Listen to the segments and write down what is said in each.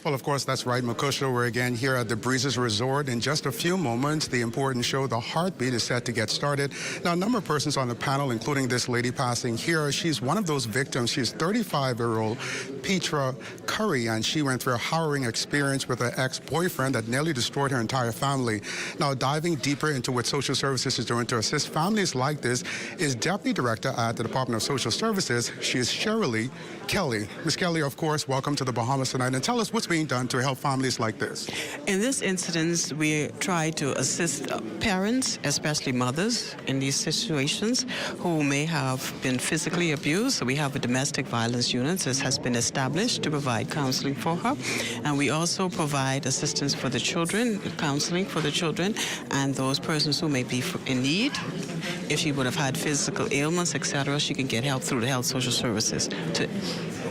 Well, of course, that's right, Makusha. We're again here at the Breezes Resort. In just a few moments, the important show, The Heartbeat, is set to get started. Now, a number of persons on the panel, including this lady passing here, she's one of those victims. She's 35-year-old Petra Curry, and she went through a harrowing experience with her ex-boyfriend that nearly destroyed her entire family. Now, diving deeper into what social services is doing to assist families like this is Deputy Director at the Department of Social Services. She is Shirley Kelly. Ms. Kelly, of course, welcome to the Bahamas tonight, and tell us what's being done to help families like this. In this incident, we try to assist parents, especially mothers, in these situations who may have been physically abused. So we have a domestic violence unit that has been established to provide counseling for her. And we also provide assistance for the children, counseling for the children, and those persons who may be in need. If she would have had physical ailments, etc., she can get help through the health social services to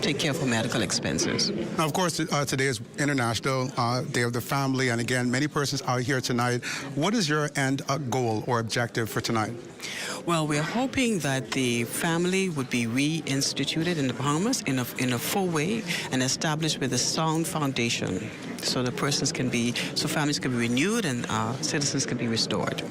take care of her medical expenses. Now, of course, today is International Day of the Family, and again, many persons out here tonight. What is your end goal or objective for tonight? Well, we're hoping that the family would be reinstituted in the Bahamas in a full way and established with a sound foundation, so the persons can be, so families can be renewed and citizens can be restored.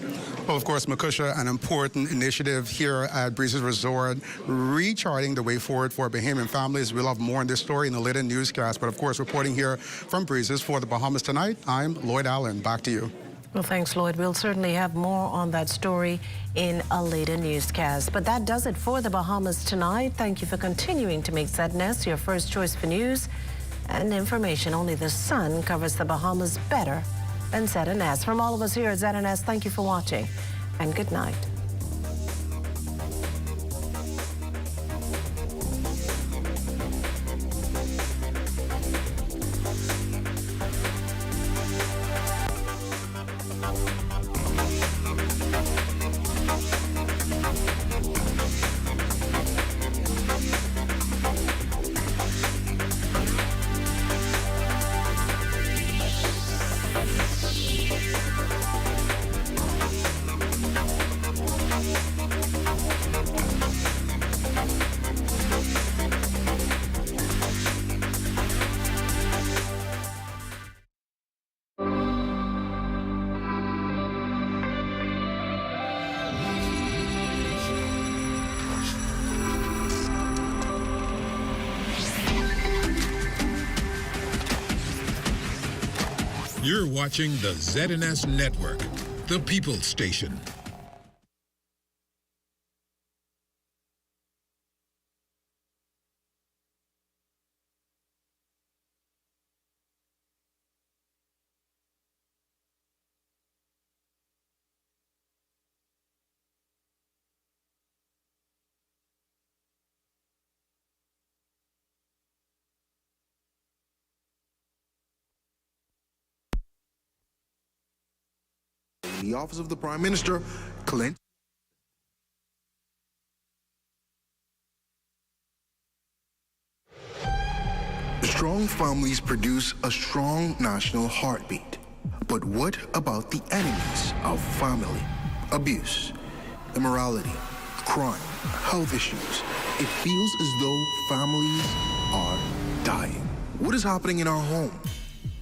Well, of course, Makusha, an important initiative here at Breezes Resort, recharting the way forward for Bahamian families. We'll have more on this story in the later newscast. But, of course, reporting here from Breezes for the Bahamas tonight, I'm Lloyd Allen. Back to you. Well, thanks, Lloyd. We'll certainly have more on that story in a later newscast. But that does it for the Bahamas tonight. Thank you for continuing to make ZNS your first choice for news and information. Only the sun covers the Bahamas better than ZNS. From all of us here at ZNS, thank you for watching and good night. You're watching the ZNS Network, the People's Station. The Office of the Prime Minister, Clint. Strong families produce a strong national heartbeat. But what about the enemies of family? Abuse, immorality, crime, health issues. It feels as though families are dying. What is happening in our home?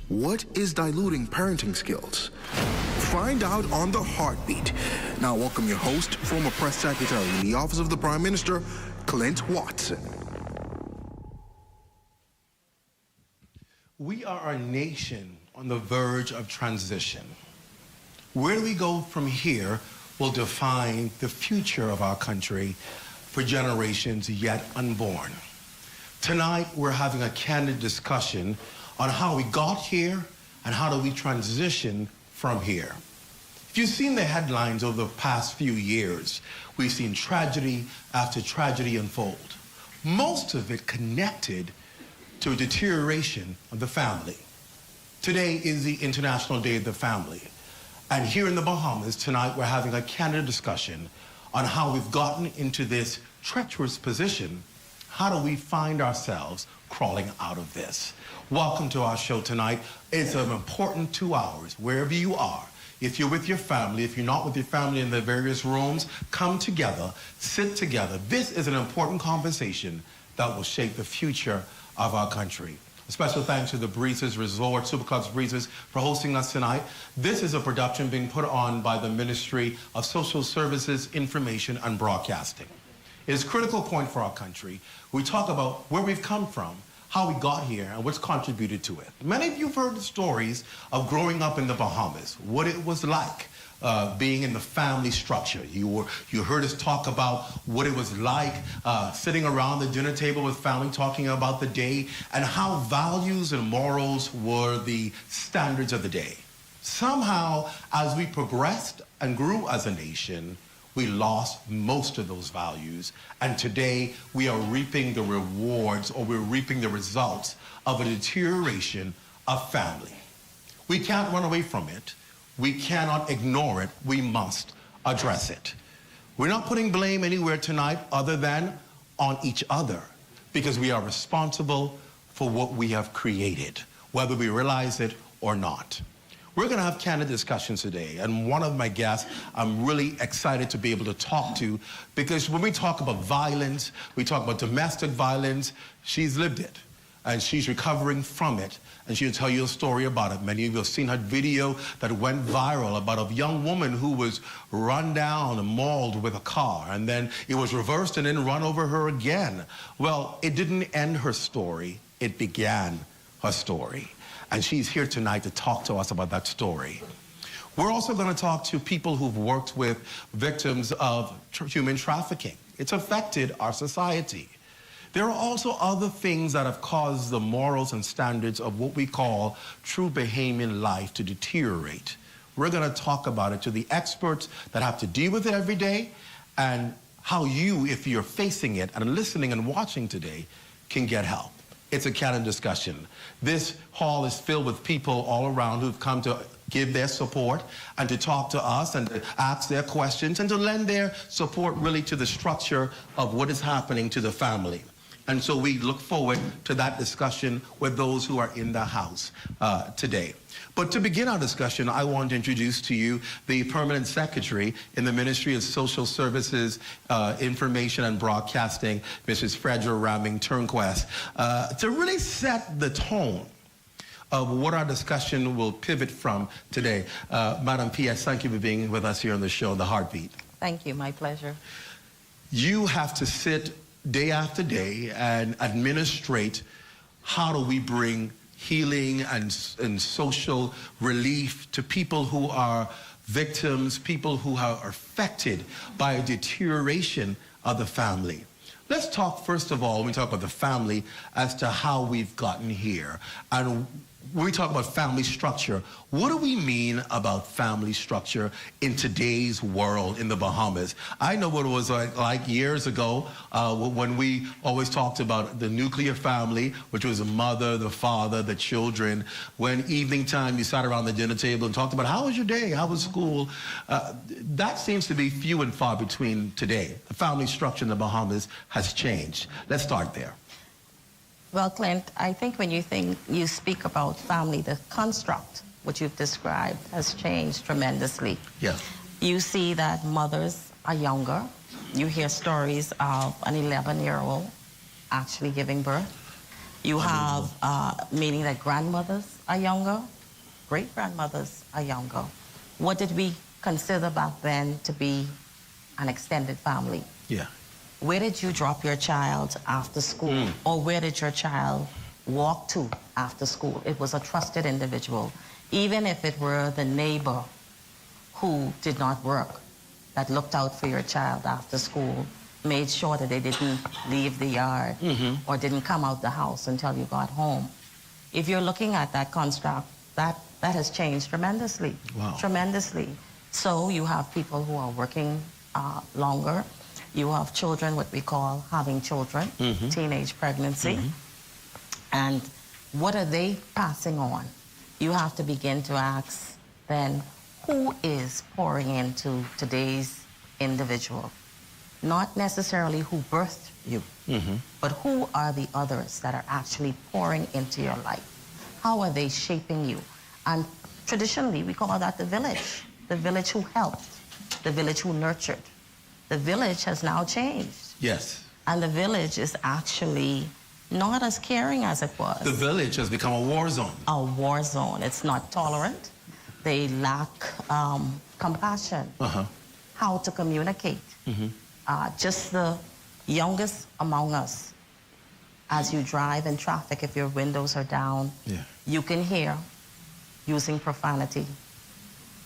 What is diluting parenting skills? Find out on The Heartbeat. Now welcome your host, former press secretary in the Office of the Prime Minister, Clint Watson. We are a nation on the verge of transition. Where we go from here will define the future of our country for generations yet unborn. Tonight, we're having a candid discussion on how we got here and how do we transition from here. If you've seen the headlines over the past few years, we've seen tragedy after tragedy unfold. Most of it connected to a deterioration of the family. Today is the International Day of the Family. And here in the Bahamas, tonight we're having a candid discussion on how we've gotten into this treacherous position. How do we find ourselves crawling out of this? Welcome to our show tonight. It's an important 2 hours, wherever you are. If you're with your family, if you're not with your family in the various rooms, come together, sit together. This is an important conversation that will shape the future of our country. Special thanks to the Breezes Resort, Superclubs Breezes, for hosting us tonight. This is a production being put on by the Ministry of Social Services, Information and Broadcasting. It is a critical point for our country. We talk about where we've come from, how we got here, and what's contributed to it. Many of you have heard the stories of growing up in the Bahamas, what it was like being in the family structure. You heard us talk about what it was like sitting around the dinner table with family, talking about the day, and how values and morals were the standards of the day. Somehow, as we progressed and grew as a nation, we lost most of those values, and today we are reaping the rewards, or we're reaping the results of a deterioration of family. We can't run away from it. We cannot ignore it. We must address it. We're not putting blame anywhere tonight other than on each other, because we are responsible for what we have created, whether we realize it or not. We're going to have candid discussions today, and one of my guests I'm really excited to be able to talk to, because when we talk about violence, we talk about domestic violence, she's lived it, and she's recovering from it, and she'll tell you a story about it. Many of you have seen her video that went viral about a young woman who was run down and mauled with a car, and then it was reversed and then run over her again. Well, it didn't end her story, it began her story. And she's here tonight to talk to us about that story. We're also going to talk to people who've worked with victims of human trafficking. It's affected our society. There are also other things that have caused the morals and standards of what we call true Bahamian life to deteriorate. We're going to talk about it to the experts that have to deal with it every day, and how you, if you're facing it and listening and watching today, can get help. It's a candid discussion. This hall is filled with people all around who've come to give their support and to talk to us and to ask their questions and to lend their support really to the structure of what is happening to the family. And so we look forward to that discussion with those who are in the house today. But to begin our discussion, I want to introduce to you the Permanent Secretary in the Ministry of Social Services, Information and Broadcasting, Mrs. Fredra Raming Turnquest, to really set the tone of what our discussion will pivot from today. Madam P.S., thank you for being with us here on the show, The Heartbeat. Thank you, my pleasure. You have to sit day after day and administrate how do we bring healing and social relief to people who are victims, people who are affected by a deterioration of the family. Let's talk, first of all, when we talk about the family, as to how we've gotten here. And when we talk about family structure, what do we mean about family structure in today's world in the Bahamas? I know what it was like years ago when we always talked about the nuclear family, which was the mother, the father, the children. When evening time you sat around the dinner table and talked about how was your day, how was school. That seems to be few and far between today. The family structure in the Bahamas has changed. Let's start there. Well, Clint, I think when you speak about family, the construct, which you've described, has changed tremendously. Yeah. You see that mothers are younger. You hear stories of an 11-year-old actually giving birth. You have, meaning that grandmothers are younger, great-grandmothers are younger. What did we consider back then to be an extended family? Yeah. Where did you drop your child after school? Or where did your child walk to after school? It was a trusted individual. Even if it were the neighbor who did not work, that looked out for your child after school, made sure that they didn't leave the yard or didn't come out the house until you got home. If you're looking at that construct, that has changed tremendously. Wow. Tremendously. So you have people who are working longer. You have children, what we call having children, teenage pregnancy. And what are they passing on? You have to begin to ask then, who is pouring into today's individual? Not necessarily who birthed you, but who are the others that are actually pouring into your life? How are they shaping you? And traditionally, we call that the village who helped, the village who nurtured. The village has now changed. Yes. And the village is actually not as caring as it was. The village has become a war zone. A war zone. It's not tolerant. They lack compassion. How to communicate. Just the youngest among us, as you drive in traffic, if your windows are down, you can hear using profanity.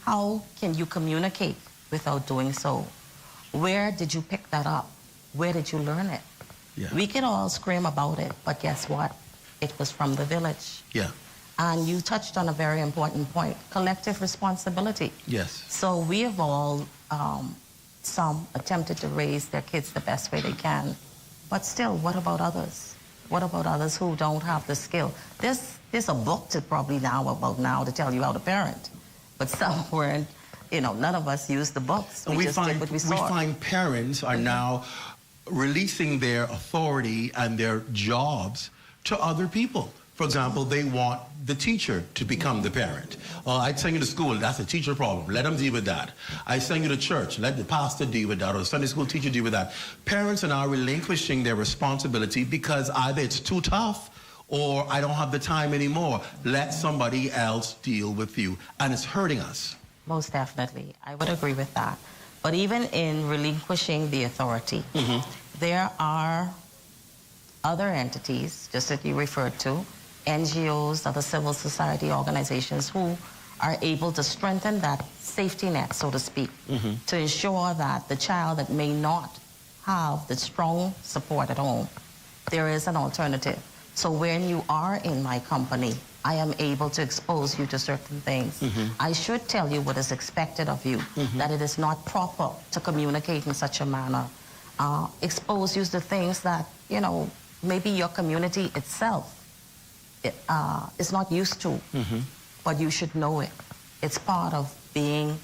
How can you communicate without doing so? Where did you pick that up? Where did you learn it? We can all scream about it, but guess what? It was from the village. And you touched on a very important point, collective responsibility. So we have all, some attempted to raise their kids the best way they can, but still, what about others? What about others who don't have the skill? There's a book to probably about now to tell you how to parent, but some weren't, you know, none of us used the books. And we find parents are now releasing their authority and their jobs to other people. For example, they want the teacher to become the parent. I send you to school, that's a teacher problem. Let them deal with that. I send you to church, let the pastor deal with that, or the Sunday school teacher deal with that. Parents are now relinquishing their responsibility because either it's too tough or I don't have the time anymore. Let somebody else deal with you. And it's hurting us. Most definitely. I would agree with that. But even in relinquishing the authority, there are other entities, just as you referred to, NGOs, other civil society organizations who are able to strengthen that safety net, so to speak, to ensure that the child that may not have the strong support at home, there is an alternative. So when you are in my company, I am able to expose you to certain things. I should tell you what is expected of you, that it is not proper to communicate in such a manner. Expose you to things that, you know, maybe your community itself is not used to, but you should know it. It's part of being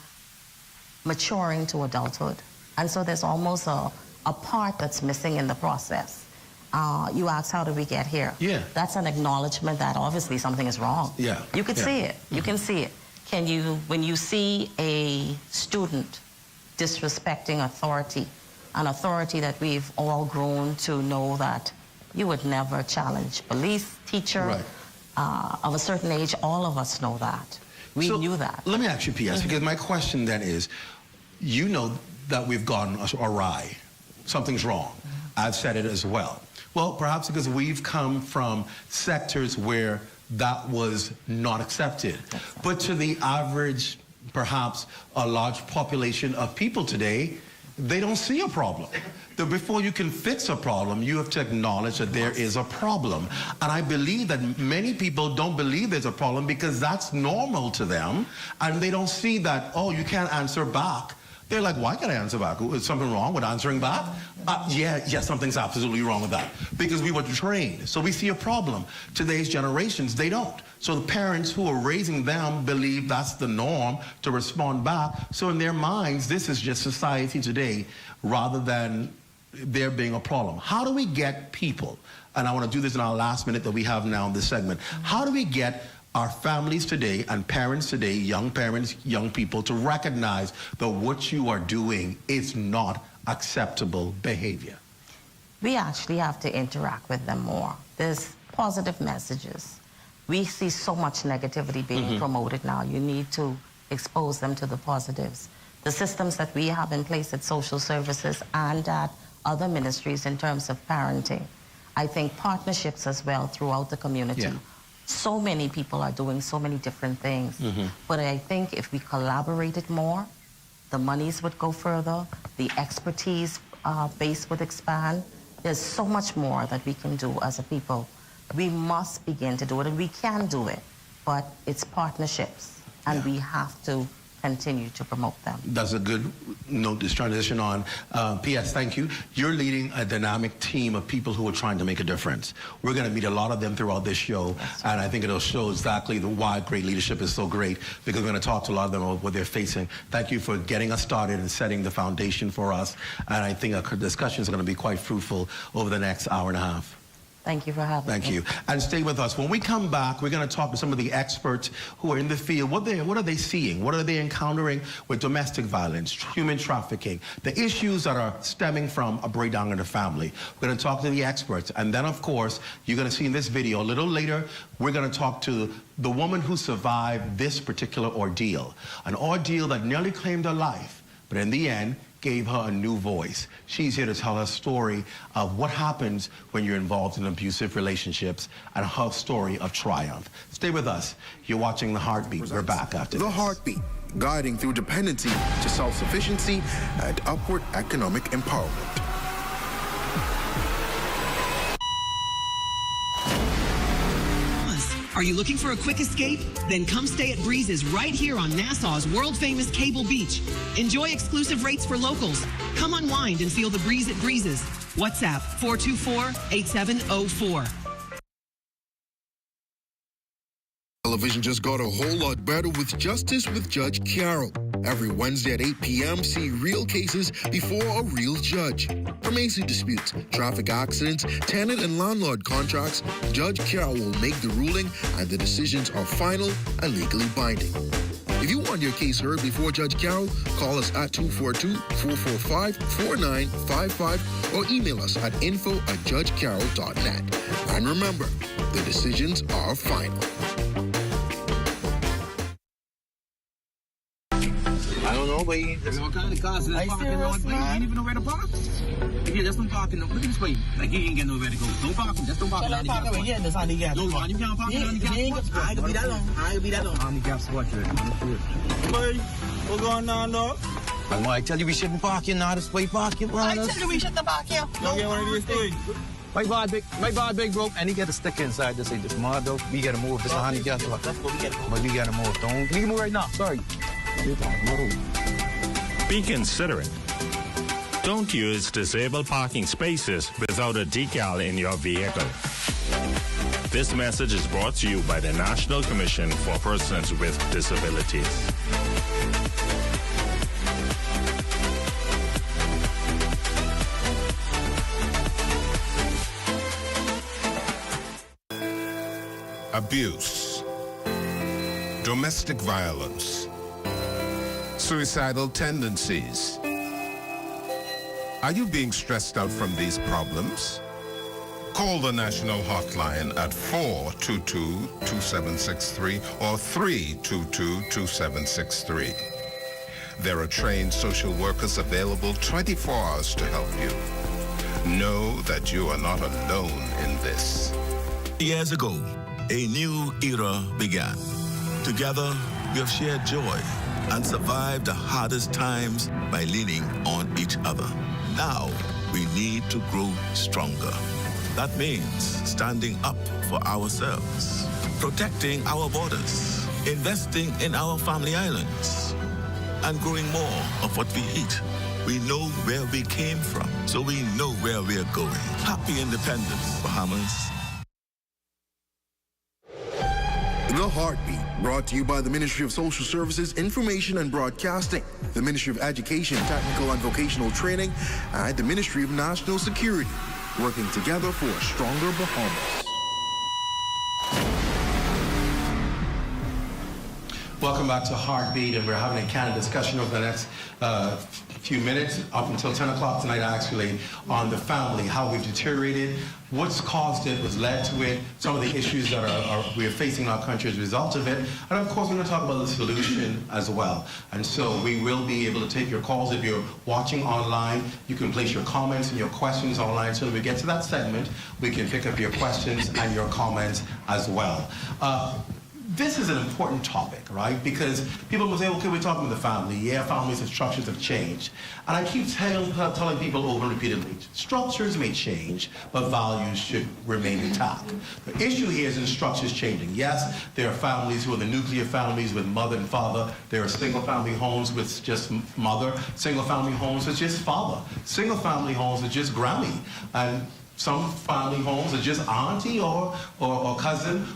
maturing to adulthood. And so there's almost a part that's missing in the process. You asked, how did we get here? That's an acknowledgement that obviously something is wrong. You could see it. You can see it. Can you, when you see a student disrespecting authority, an authority that we've all grown to know that you would never challenge police, teacher, of a certain age, all of us know that. We knew that. Let me ask you, P.S., because my question then is, you know that we've gone awry. Something's wrong. I've said it as well. Well, perhaps because we've come from sectors where that was not accepted. But to the average, perhaps a large population of people today, they don't see a problem. Before you can fix a problem, you have to acknowledge that there is a problem. And I believe that many people don't believe there's a problem because that's normal to them. And they don't see that, oh, you can't answer back. They're like, why can't I answer back? Is something wrong with answering back? Yes, something's absolutely wrong with that. Because we were trained. So we see a problem. Today's generations, they don't. So the parents who are raising them believe that's the norm to respond back. So in their minds, this is just society today rather than there being a problem. How do we get people, and I want to do this in our last minute that we have now in this segment, how do we get our families today and parents today, young parents, young people, to recognize that what you are doing is not acceptable behavior? We actually have to interact with them more. There's positive messages. We see so much negativity being promoted now. You need to expose them to the positives. The systems that we have in place at social services and at other ministries in terms of parenting. I think partnerships as well throughout the community. So many people are doing so many different things. But I think if we collaborated more, the monies would go further, the expertise base would expand. There's so much more that we can do as a people. We must begin to do it, and we can do it, but it's partnerships, and we have to continue to promote them. That's a good note to transition on. P.S., thank you. You're leading a dynamic team of people who are trying to make a difference. We're going to meet a lot of them throughout this show, and I think it'll show exactly why great leadership is so great, because we're going to talk to a lot of them about what they're facing. Thank you for getting us started and setting the foundation for us, and I think our discussions are going to be quite fruitful over the next hour and a half. Thank you for having me. Thank you. And stay with us. When we come back, we're going to talk to some of the experts who are in the field. What are they seeing? What are they encountering with domestic violence, human trafficking, the issues that are stemming from a breakdown in the family? We're going to talk to the experts. And then, of course, you're going to see in this video a little later, we're going to talk to the woman who survived this particular ordeal, an ordeal that nearly claimed her life, but in the end, gave her a new voice. She's here to tell her story of what happens when you're involved in abusive relationships and her story of triumph. Stay with us. You're watching The Heartbeat. We're back after this. The Heartbeat, guiding through dependency to self-sufficiency and upward economic empowerment. Are you looking for a quick escape? Then come stay at Breezes right here on Nassau's world-famous Cable Beach. Enjoy exclusive rates for locals. Come unwind and feel the breeze at Breezes. WhatsApp 424-8704. Television just got a whole lot better with Justice with Judge Carol. Every Wednesday at 8 p.m., see real cases before a real judge. From AC disputes, traffic accidents, tenant and landlord contracts, Judge Carol will make the ruling and the decisions are final and legally binding. If you want your case heard before Judge Carol, call us at 242-445-4955 or email us at info@judgecarol.net. And remember, the decisions are final. I don't know, but there's all kind of cars in the parking lot. You ain't even know where to park. Yeah, just don't park in the... Look at this way. Like, you ain't get nowhere to go. Don't park. Just don't park in the handicap spot. Yeah, that's handicap. No, man, you can't park in the handicap spot. I ain't gonna be that long. I ain't gonna be that long. Handicap spot, man. Boy, what's going on, dog? I tell you we shouldn't park here now. This way parking, bro. I tell you we shouldn't park here. Don't get one of these things. My bad big broke, and he got a sticker inside to say this mud though. We gotta move. This is a handicap spot. That's what we gotta move. But we gotta move. Don't. We can move right now. Sorry. Be considerate. Don't use disabled parking spaces without a decal in your vehicle. This message is brought to you by the National Commission for Persons with Disabilities. Abuse, domestic violence, suicidal tendencies. Are you being stressed out from these problems? Call the national hotline at 422-2763 or 322-2763. There are trained social workers available 24 hours to help you. Know that you are not alone in this. Years ago, a new era began. Together, we have shared joy and survived the hardest times by leaning on each other. Now, we need to grow stronger. That means standing up for ourselves, protecting our borders, investing in our family islands, and growing more of what we eat. We know where we came from, so we know where we're going. Happy Independence, Bahamas. The Heartbeat, brought to you by the Ministry of Social Services, Information and Broadcasting, the Ministry of Education, Technical and Vocational Training, and the Ministry of National Security, working together for a stronger Bahamas. Welcome back to Heartbeat, and we're having a candid discussion over the next few minutes, up until 10 o'clock tonight, actually, on the family, how we've deteriorated, what's caused it, what's led to it, some of the issues that we're facing in our country as a result of it, and of course, we're going to talk about the solution as well. And so we will be able to take your calls. If you're watching online, you can place your comments and your questions online, so when we get to that segment, we can pick up your questions and your comments as well. This is an important topic, right? Because people will say, okay, we're talking about the family. Yeah, families and structures have changed. And I keep telling people over and repeatedly, structures may change, but values should remain intact. The issue here is in structures changing. Yes, there are families who are the nuclear families with mother and father. There are single-family homes with just mother, single-family homes with just father, single-family homes with just Grammy. And some family homes are just auntie or cousin.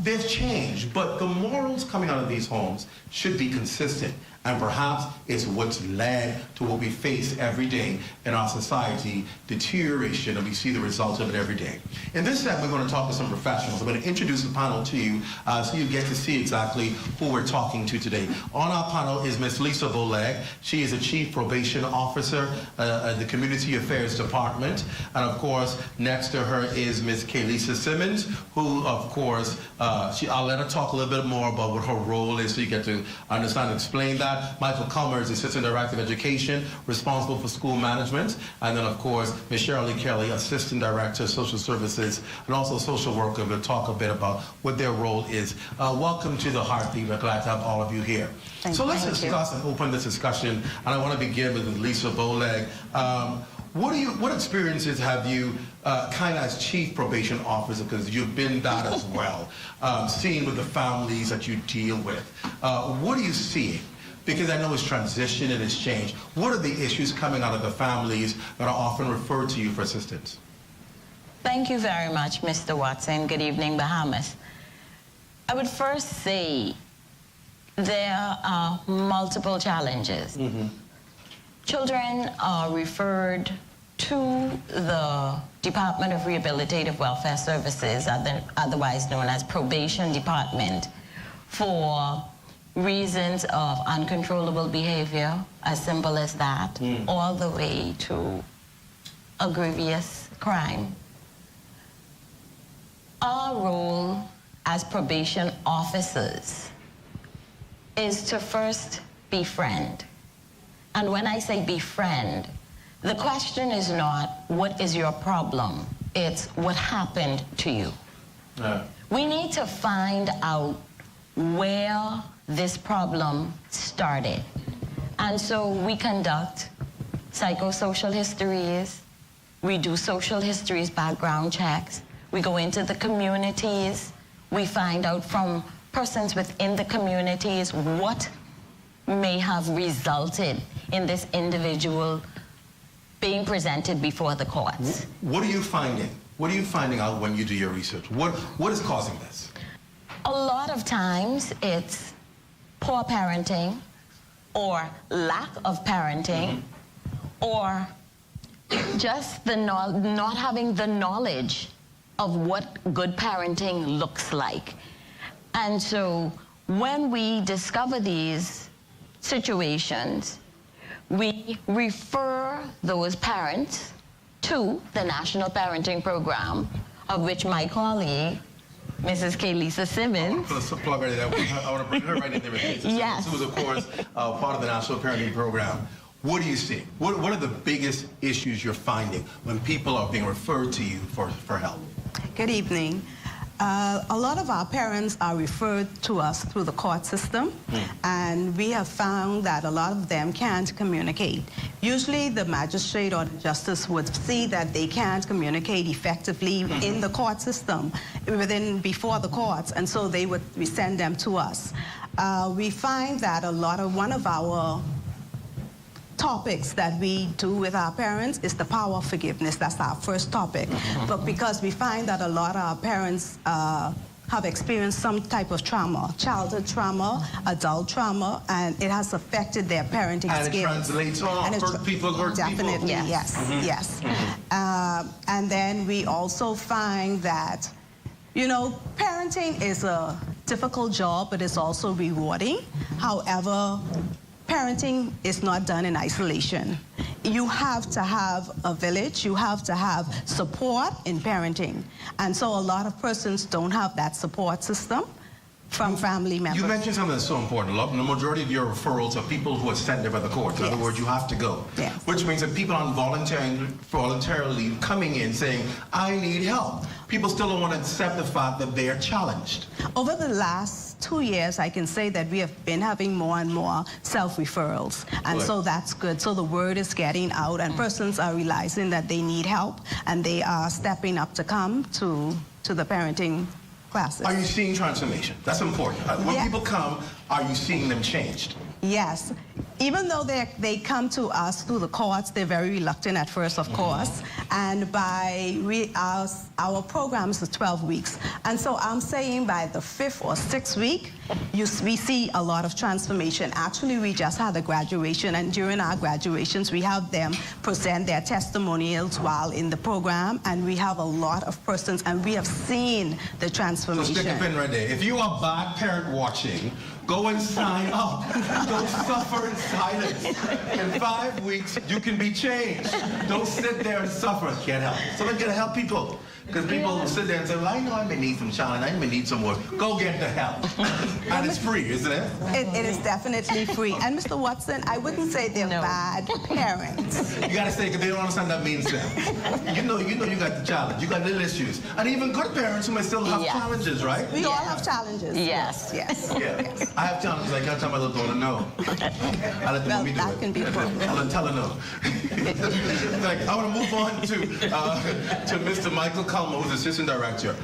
They've changed, but the morals coming out of these homes should be consistent. And perhaps it's what's led to what we face every day in our society, deterioration, and we see the results of it every day. In this segment, we're going to talk to some professionals. I'm going to introduce the panel to you so you get to see exactly who we're talking to today. On our panel is Ms. Lisa Boleg. She is a Chief Probation Officer at the Community Affairs Department. And of course, next to her is Ms. Kaylisa Simmons, who, of course, I'll let her talk a little bit more about what her role is so you get to understand and explain that. Michael Comer is Assistant Director of Education, responsible for school management. And then, of course, Ms. Shirley Kelly, Assistant Director of Social Services and also social worker, will talk a bit about what their role is. Welcome to the Heartbeat. We're glad to have all of you here. So let's discuss and open this discussion. And I want to begin with Lisa Boleg. What experiences have you, kind of as Chief Probation Officer, because you've been that as well, seeing with the families that you deal with? What are you seeing? Because I know it's transition and it's change. What are the issues coming out of the families that are often referred to you for assistance? Thank you very much, Mr. Watson. Good evening, Bahamas. I would first say there are multiple challenges. Children are referred to the Department of Rehabilitative Welfare Services, otherwise known as Probation Department, for reasons of uncontrollable behavior, as simple as that, all the way to a grievous crime. Our role as probation officers is to first befriend. And when I say befriend, the question is not, what is your problem? It's what happened to you. We need to find out where this problem started. And so we conduct psychosocial histories, we do social histories, background checks, we go into the communities, we find out from persons within the communities what may have resulted in this individual being presented before the courts. What are you finding? What are you finding out when you do your research? What is causing this? A lot of times it's poor parenting or lack of parenting or just the not having the knowledge of what good parenting looks like. And so when we discover these situations, we refer those parents to the National Parenting Program, of which my colleague, Mrs. Kaylisa Simmons. I want to bring her right in there. Yes. Who is, of course, part of the National Parenting Program. What do you see? What are the biggest issues you're finding when people are being referred to you for help? Good evening. A lot of our parents are referred to us through the court system, and we have found that a lot of them can't communicate. Usually the magistrate or the justice would see that they can't communicate effectively in the court system before the courts, and so we send them to us. We find that one of our topics that we do with our parents is the power of forgiveness. That's our first topic. But because we find that a lot of our parents have experienced some type of trauma, childhood trauma, adult trauma, and it has affected their parenting skills. And it translates on hurt people. Definitely, yes, yes. And then we also find that, you know, parenting is a difficult job, but it's also rewarding. However, parenting is not done in isolation. You have to have a village, you have to have support in parenting. And so a lot of persons don't have that support system from family members. You mentioned something that's so important. The majority of your referrals are people who are sent there by the courts. In other words, you have to go. Yes. Which means that people aren't voluntarily coming in saying, I need help. People still don't want to accept the fact that they are challenged. Over the last 2 years, I can say that we have been having more and more self-referrals. And so that's good. So the word is getting out, and persons are realizing that they need help, and they are stepping up to come to the parenting classes. Are you seeing transformation? That's important. When people come, are you seeing them changed? Yes. Even though they come to us through the courts, they're very reluctant at first, of course. And our programs are 12 weeks. And so I'm saying by the 5th or 6th week, we see a lot of transformation. Actually, we just had a graduation, and during our graduations, we have them present their testimonials while in the program, and we have a lot of persons, and we have seen the transformation. So stick a pin right there. If you are a bad parent watching, go and sign up. Don't suffer in silence. In 5 weeks, you can be changed. Don't sit there and suffer. Can't help. Someone's gonna help people. Because people sit there and say, well, I know I may need some challenge, I may need some work. Go get the help. And it's free, isn't it? It is definitely free. And Mr. Watson, I wouldn't say they're bad parents. You gotta say, because they don't understand that means them. You know you got the challenge, you got little issues. And even good parents who may still have challenges, right? We all have challenges. Yes. Yes. Yes. I have challenges, I can't tell my little daughter no. I let the mommy do that it. can be a problem. I'll tell her no. I want to move on to Mr. Michael Culmo, who's Assistant Director.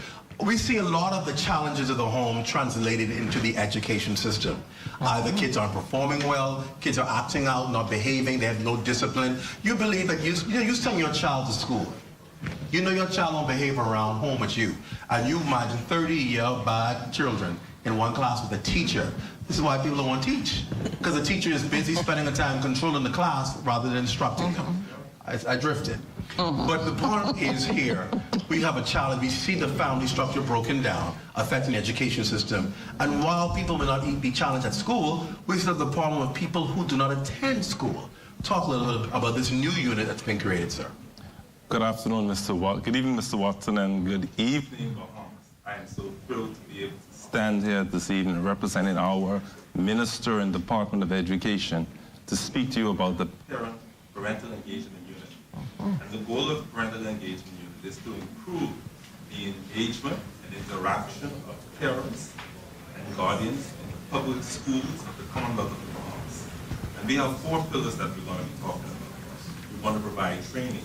We see a lot of the challenges of the home translated into the education system. Either kids aren't performing well, kids are acting out, not behaving, they have no discipline. You believe that you send your child to school. You know your child won't behave around home with you. And you imagine 30-year bad children in one class with a teacher. This is why people don't want to teach. Because the teacher is busy spending the time controlling the class rather than instructing them. I drifted. But the point is here, we have a challenge. We see the family structure broken down, affecting the education system. And while people may not be challenged at school, we still have the problem with people who do not attend school. Talk a little bit about this new unit that's been created, sir. Good afternoon, Mr. Watson. Good evening, Mr. Watson, and good evening, Bahamas. I am so thrilled to be able to stand here this evening representing our Minister and Department of Education to speak to you about the parental engagement unit. And the goal of parental engagement unit is to improve the engagement and interaction of parents and guardians in the public schools of the Commonwealth of the Bahamas. And we have 4 pillars that we're going to be talking about. We want to provide training.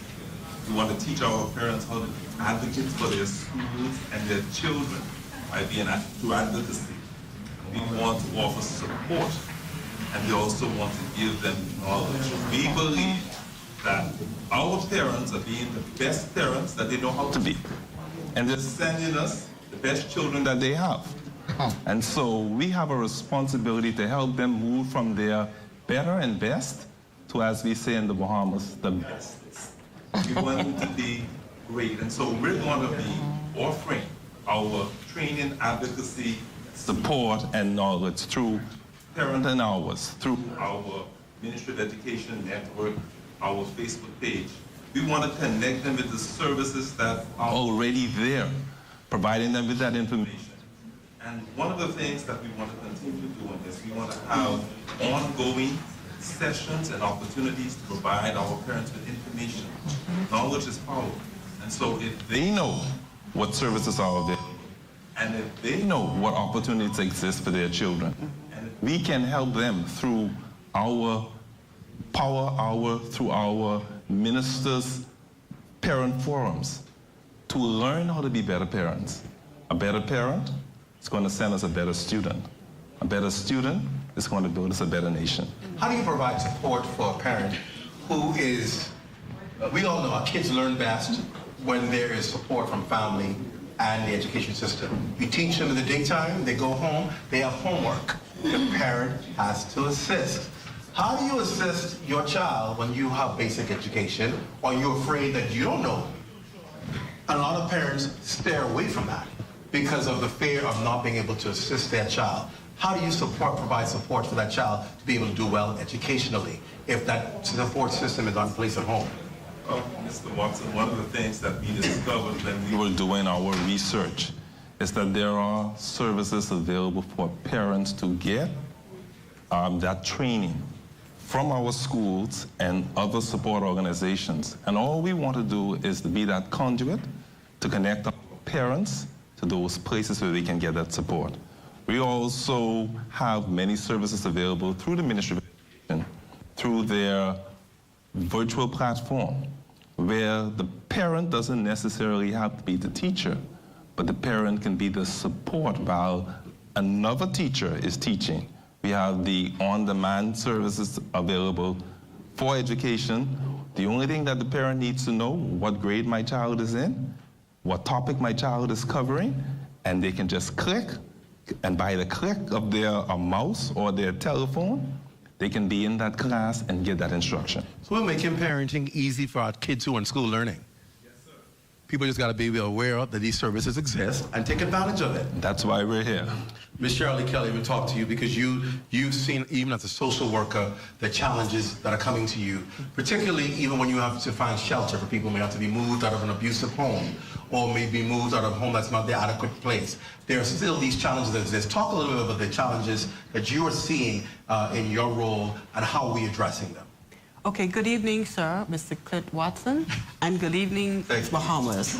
We want to teach our parents how to be advocates for their schools and their children by being through advocacy. We want to offer support, and we also want to give them knowledge. We believe that our parents are being the best parents that they know how to be, and they're sending us the best children that they have. And so we have a responsibility to help them move from their better and best to, as we say in the Bahamas, the best. We want them to be great, and so we're going to be offering our training, advocacy, support, and knowledge through Parent and Hours, through our Ministry of Education network, our Facebook page. We want to connect them with the services that are already there, providing them with that information. And one of the things that we want to continue doing is we want to have ongoing sessions and opportunities to provide our parents with information. Knowledge is power. And so if they know what services are available, and if they know what opportunities exist for their children, and if we can help them through our Power Hour, through our ministers' parent forums, to learn how to be better parents. A better parent is going to send us a better student. A better student is going to build us a better nation. How do you provide support for a parent who is, we all know our kids learn best when there is support from family and the education system. You teach them in the daytime, they go home, they have homework. The parent has to assist. How do you assist your child when you have basic education or you're afraid that you don't know? A lot of parents stay away from that because of the fear of not being able to assist their child. How do you provide support for that child to be able to do well educationally if that support system is not in place at home? Well, Mr. Watson, one of the things that we discovered when we were doing our research is that there are services available for parents to get that training from our schools and other support organizations. And all we want to do is to be that conduit to connect our parents to those places where they can get that support. We also have many services available through the Ministry of Education, through their virtual platform, where the parent doesn't necessarily have to be the teacher, but the parent can be the support while another teacher is teaching. We have the on-demand services available for education The only thing that the parent needs to know, what grade my child is in, what topic my child is covering, and they can just click, and by the click of their mouse or their telephone, they can be in that class and get that instruction. So we're making parenting easy for our kids who are in school learning. People just got to be aware of that these services exist and take advantage of it. That's why we're here. Ms. Shirley Kelly, we talk to you because you've seen, even as a social worker, the challenges that are coming to you, particularly even when you have to find shelter for people who may have to be moved out of an abusive home or may be moved out of a home that's not the adequate place. There are still these challenges that exist. Talk a little bit about the challenges that you are seeing in your role and how are we addressing them. Okay, good evening, sir, Mr. Clint Watson, and good evening, Bahamas.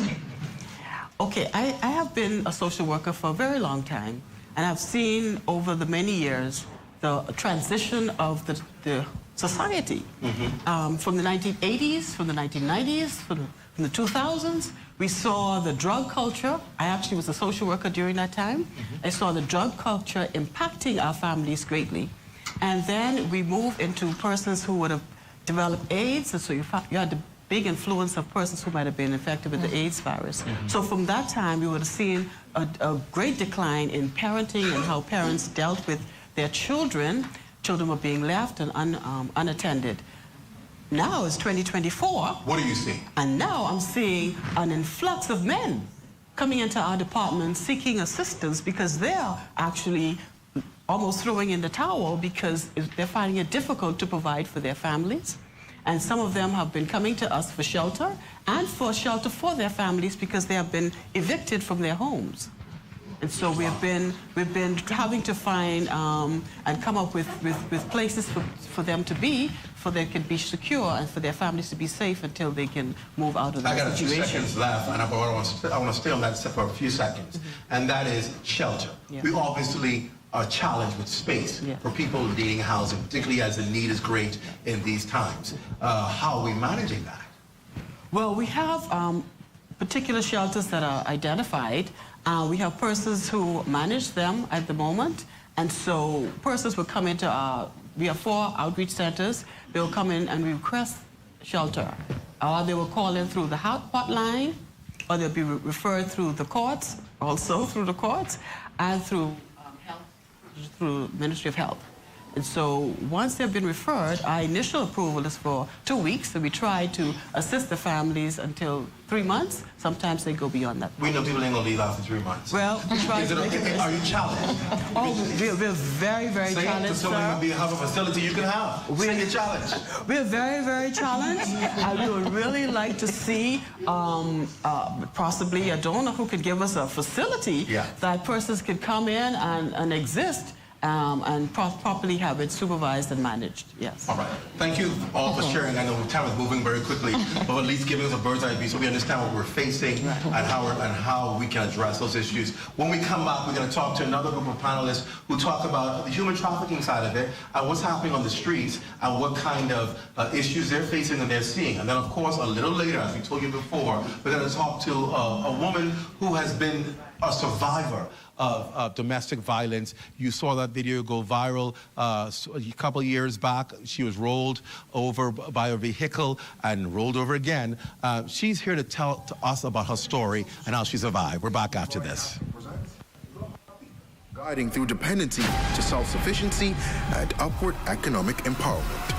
Okay, I have been a social worker for a very long time, and I've seen over the many years the transition of the society from the 1980s, from the 1990s, from the 2000s. We saw the drug culture. I actually was a social worker during that time. I saw the drug culture impacting our families greatly. And then we moved into persons who would have developed AIDS, and so you had the big influence of persons who might have been infected with the AIDS virus. So from that time, we would have seen a great decline in parenting and how parents dealt with their children. Children were being left and unattended. Now it's 2024. What are you seeing? And now I'm seeing an influx of men coming into our department seeking assistance because they're actually almost throwing in the towel because they're finding it difficult to provide for their families. And some of them have been coming to us for shelter and for shelter for their families because they have been evicted from their homes. And so we've been having to find and come up with places for them to be, for they can be secure and for their families to be safe until they can move out of that situation. I got a few seconds left, and I want to stay on that for a few seconds, and that is shelter. Yeah. We obviously are challenged with space for people needing housing, particularly as the need is great in these times. How are we managing that? Well, we have particular shelters that are identified. We have persons who manage them at the moment, and so persons will come into we have 4 outreach centers. They will come in and request shelter, or they will call in through the hotline, or they'll be referred through the courts, also through the courts, and through through Ministry of Health. And so once they've been referred, our initial approval is for 2 weeks, and we try to assist the families until 3 months. Sometimes they go beyond that. We know people ain't gonna leave after 3 months. Well, we try to make it. Are you challenged? Oh, we're very, very challenged, so sir. We have a facility you can have. We're challenged. We're very, very challenged. And we would really like to see possibly a donor who could give us a facility that persons could come in and exist. And properly have it supervised and managed, yes. All right. Thank you all for sharing. I know time is moving very quickly, but at least giving us a bird's eye view so we understand what we're facing and how we can address those issues. When we come back, we're going to talk to another group of panelists who talk about the human trafficking side of it and what's happening on the streets and what kind of issues they're facing and they're seeing. And then, of course, a little later, as we told you before, we're going to talk to a woman who has been a survivor of domestic violence. You saw that video go viral a couple years back. She was rolled over by a vehicle and rolled over again. She's here to tell us about her story and how she survived. We're back after this. Guiding through dependency to self-sufficiency and upward economic empowerment.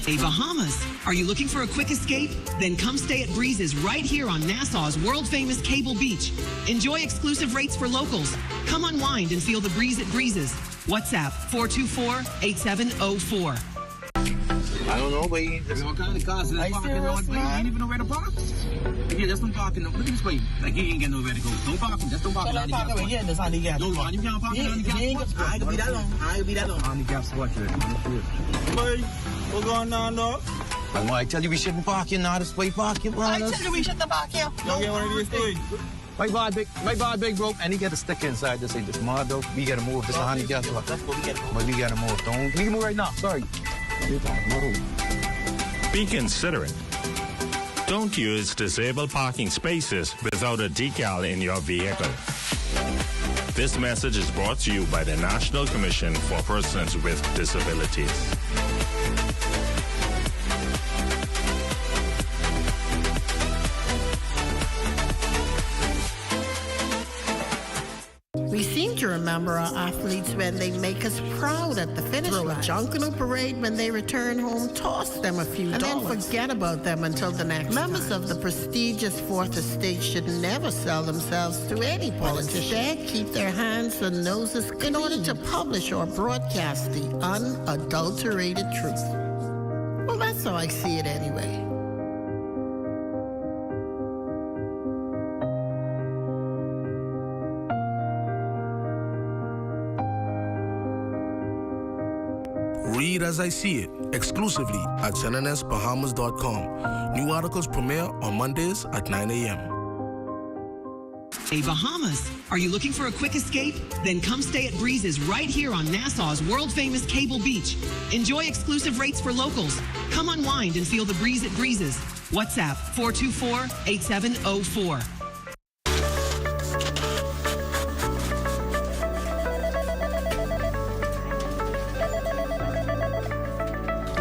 Hey, Bahamas, are you looking for a quick escape? Then come stay at Breezes right here on Nassau's world-famous Cable Beach. Enjoy exclusive rates for locals. Come unwind and feel the breeze at Breezes. WhatsApp 424-8704. I don't know, but there's all kind of cars in the parking lot. You ain't even know where to park. Yeah, just don't park in the... Look at this way. Like, you ain't get nowhere to go. Don't park him. Just don't park in the handicap spot. Yeah, that's handicap. No, you can't park in the handicap spot. I ain't gonna be that long. I ain't gonna be that long. Handicap spot, Boy, what's going on, dog? I tell you we shouldn't park here now. This way park here, I tell you we shouldn't park here. Don't get one of these things. My bad big bro, and he got a sticker inside to say this mud though. We gotta move. This is a handicap spot. That's what we gotta move. But we gotta move. We can move right now. Sorry. Be considerate. Don't use disabled parking spaces without a decal in your vehicle. This message is brought to you by the National Commission for Persons with Disabilities. We seem to remember our athletes when they make us proud at the finish line. Throw a Junkanoo parade when they return home, toss them a few dollars, and then forget about them until the next Members of the prestigious Fourth Estate should never sell themselves to any politician. Instead, keep their hands and noses clean in order to publish or broadcast the unadulterated truth. Well, that's how I see it anyway. Read as I see it, exclusively at ZNSBahamas.com. New articles premiere on Mondays at 9 a.m. Hey, Bahamas, are you looking for a quick escape? Then come stay at Breezes right here on Nassau's world-famous Cable Beach. Enjoy exclusive rates for locals. Come unwind and feel the breeze at Breezes. WhatsApp 424-8704.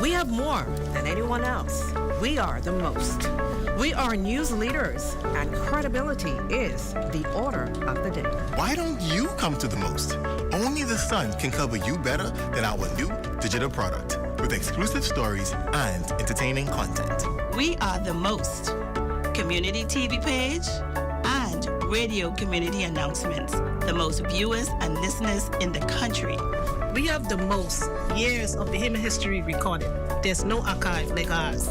We have more than anyone else. We are the most. We are news leaders, and credibility is the order of the day. Why don't you come to the most? Only the Sun can cover you better than our new digital product with exclusive stories and entertaining content. We are the most. Community TV page and radio community announcements. The most viewers and listeners in the country. We have the most years of the human history recorded. There's no archive like ours.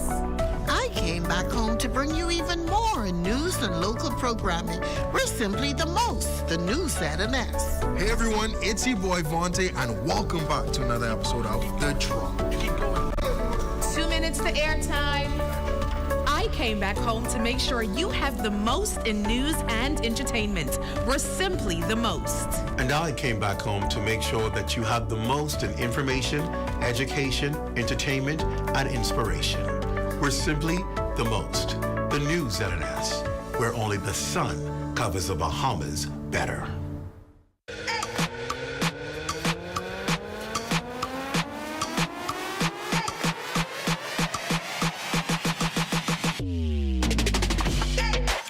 I came back home to bring you even more news and local programming. We're simply the most, the new ZNS. Hey everyone, it's your boy Vontae, and welcome back to another episode of The Drop. 2 minutes to airtime. I came back home to make sure you have the most in news and entertainment. We're simply the most. And I came back home to make sure that you have the most in information, education, entertainment, and inspiration. We're simply the most. The new ZNS, where only the sun covers the Bahamas better.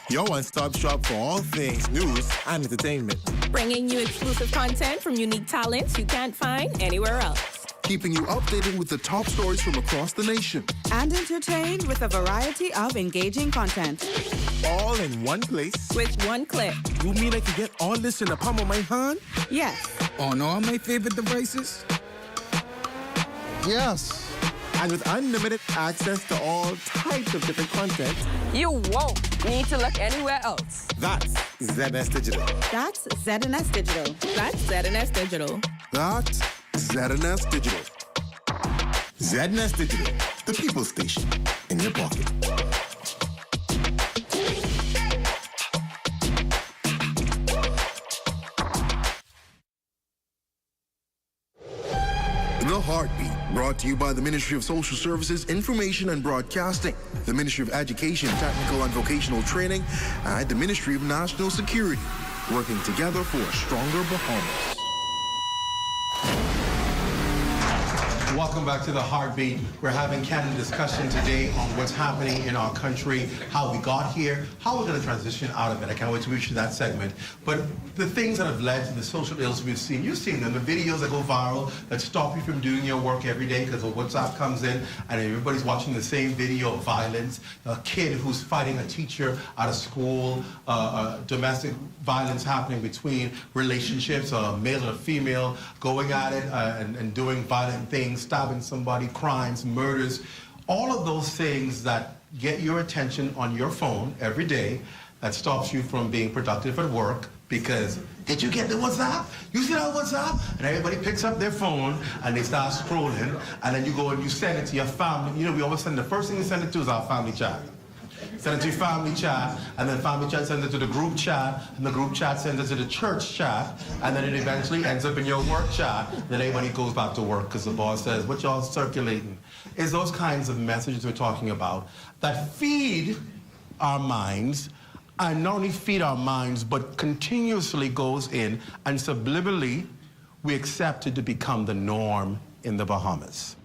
Your one-stop shop for all things news and entertainment. Bringing you exclusive content from unique talents you can't find anywhere else. Keeping you updated with the top stories from across the nation. And entertained with a variety of engaging content. All in one place. With one click. You mean I can get all this in the palm of my hand? Yes. On all my favorite devices? Yes. And with unlimited access to all types of different content. You won't need to look anywhere else. That's ZNS Digital. That's ZNS Digital. That's ZNS Digital. That's ZNS Digital. ZNS Digital, the people station in your pocket. The Heartbeat, brought to you by the Ministry of Social Services, Information and Broadcasting, the Ministry of Education, Technical and Vocational Training, and the Ministry of National Security, working together for a stronger Bahamas. Welcome back to The Heartbeat. We're having candid discussion today on what's happening in our country, how we got here, how we're going to transition out of it. I can't wait to reach to that segment. But the things that have led to the social ills we've seen, you've seen them, the videos that go viral that stop you from doing your work every day because WhatsApp comes in and everybody's watching the same video of violence. A kid who's fighting a teacher out of school, domestic violence happening between relationships, a male and a female going at it and doing violent things, stabbing somebody, crimes, murders, all of those things that get your attention on your phone every day that stops you from being productive at work because, did you get the WhatsApp? You see that WhatsApp? And everybody picks up their phone and they start scrolling and then you go and you send it to your family. You know, we always send, the first thing we send it to is our family chat. Send it to your family chat, and then family chat sends it to the group chat, and the group chat sends it to the church chat, and then it eventually ends up in your work chat. Then everybody goes back to work because the boss says, what y'all circulating? It's those kinds of messages we're talking about that feed our minds and not only feed our minds, but continuously goes in, and subliminally, we accept it to become the norm in the Bahamas.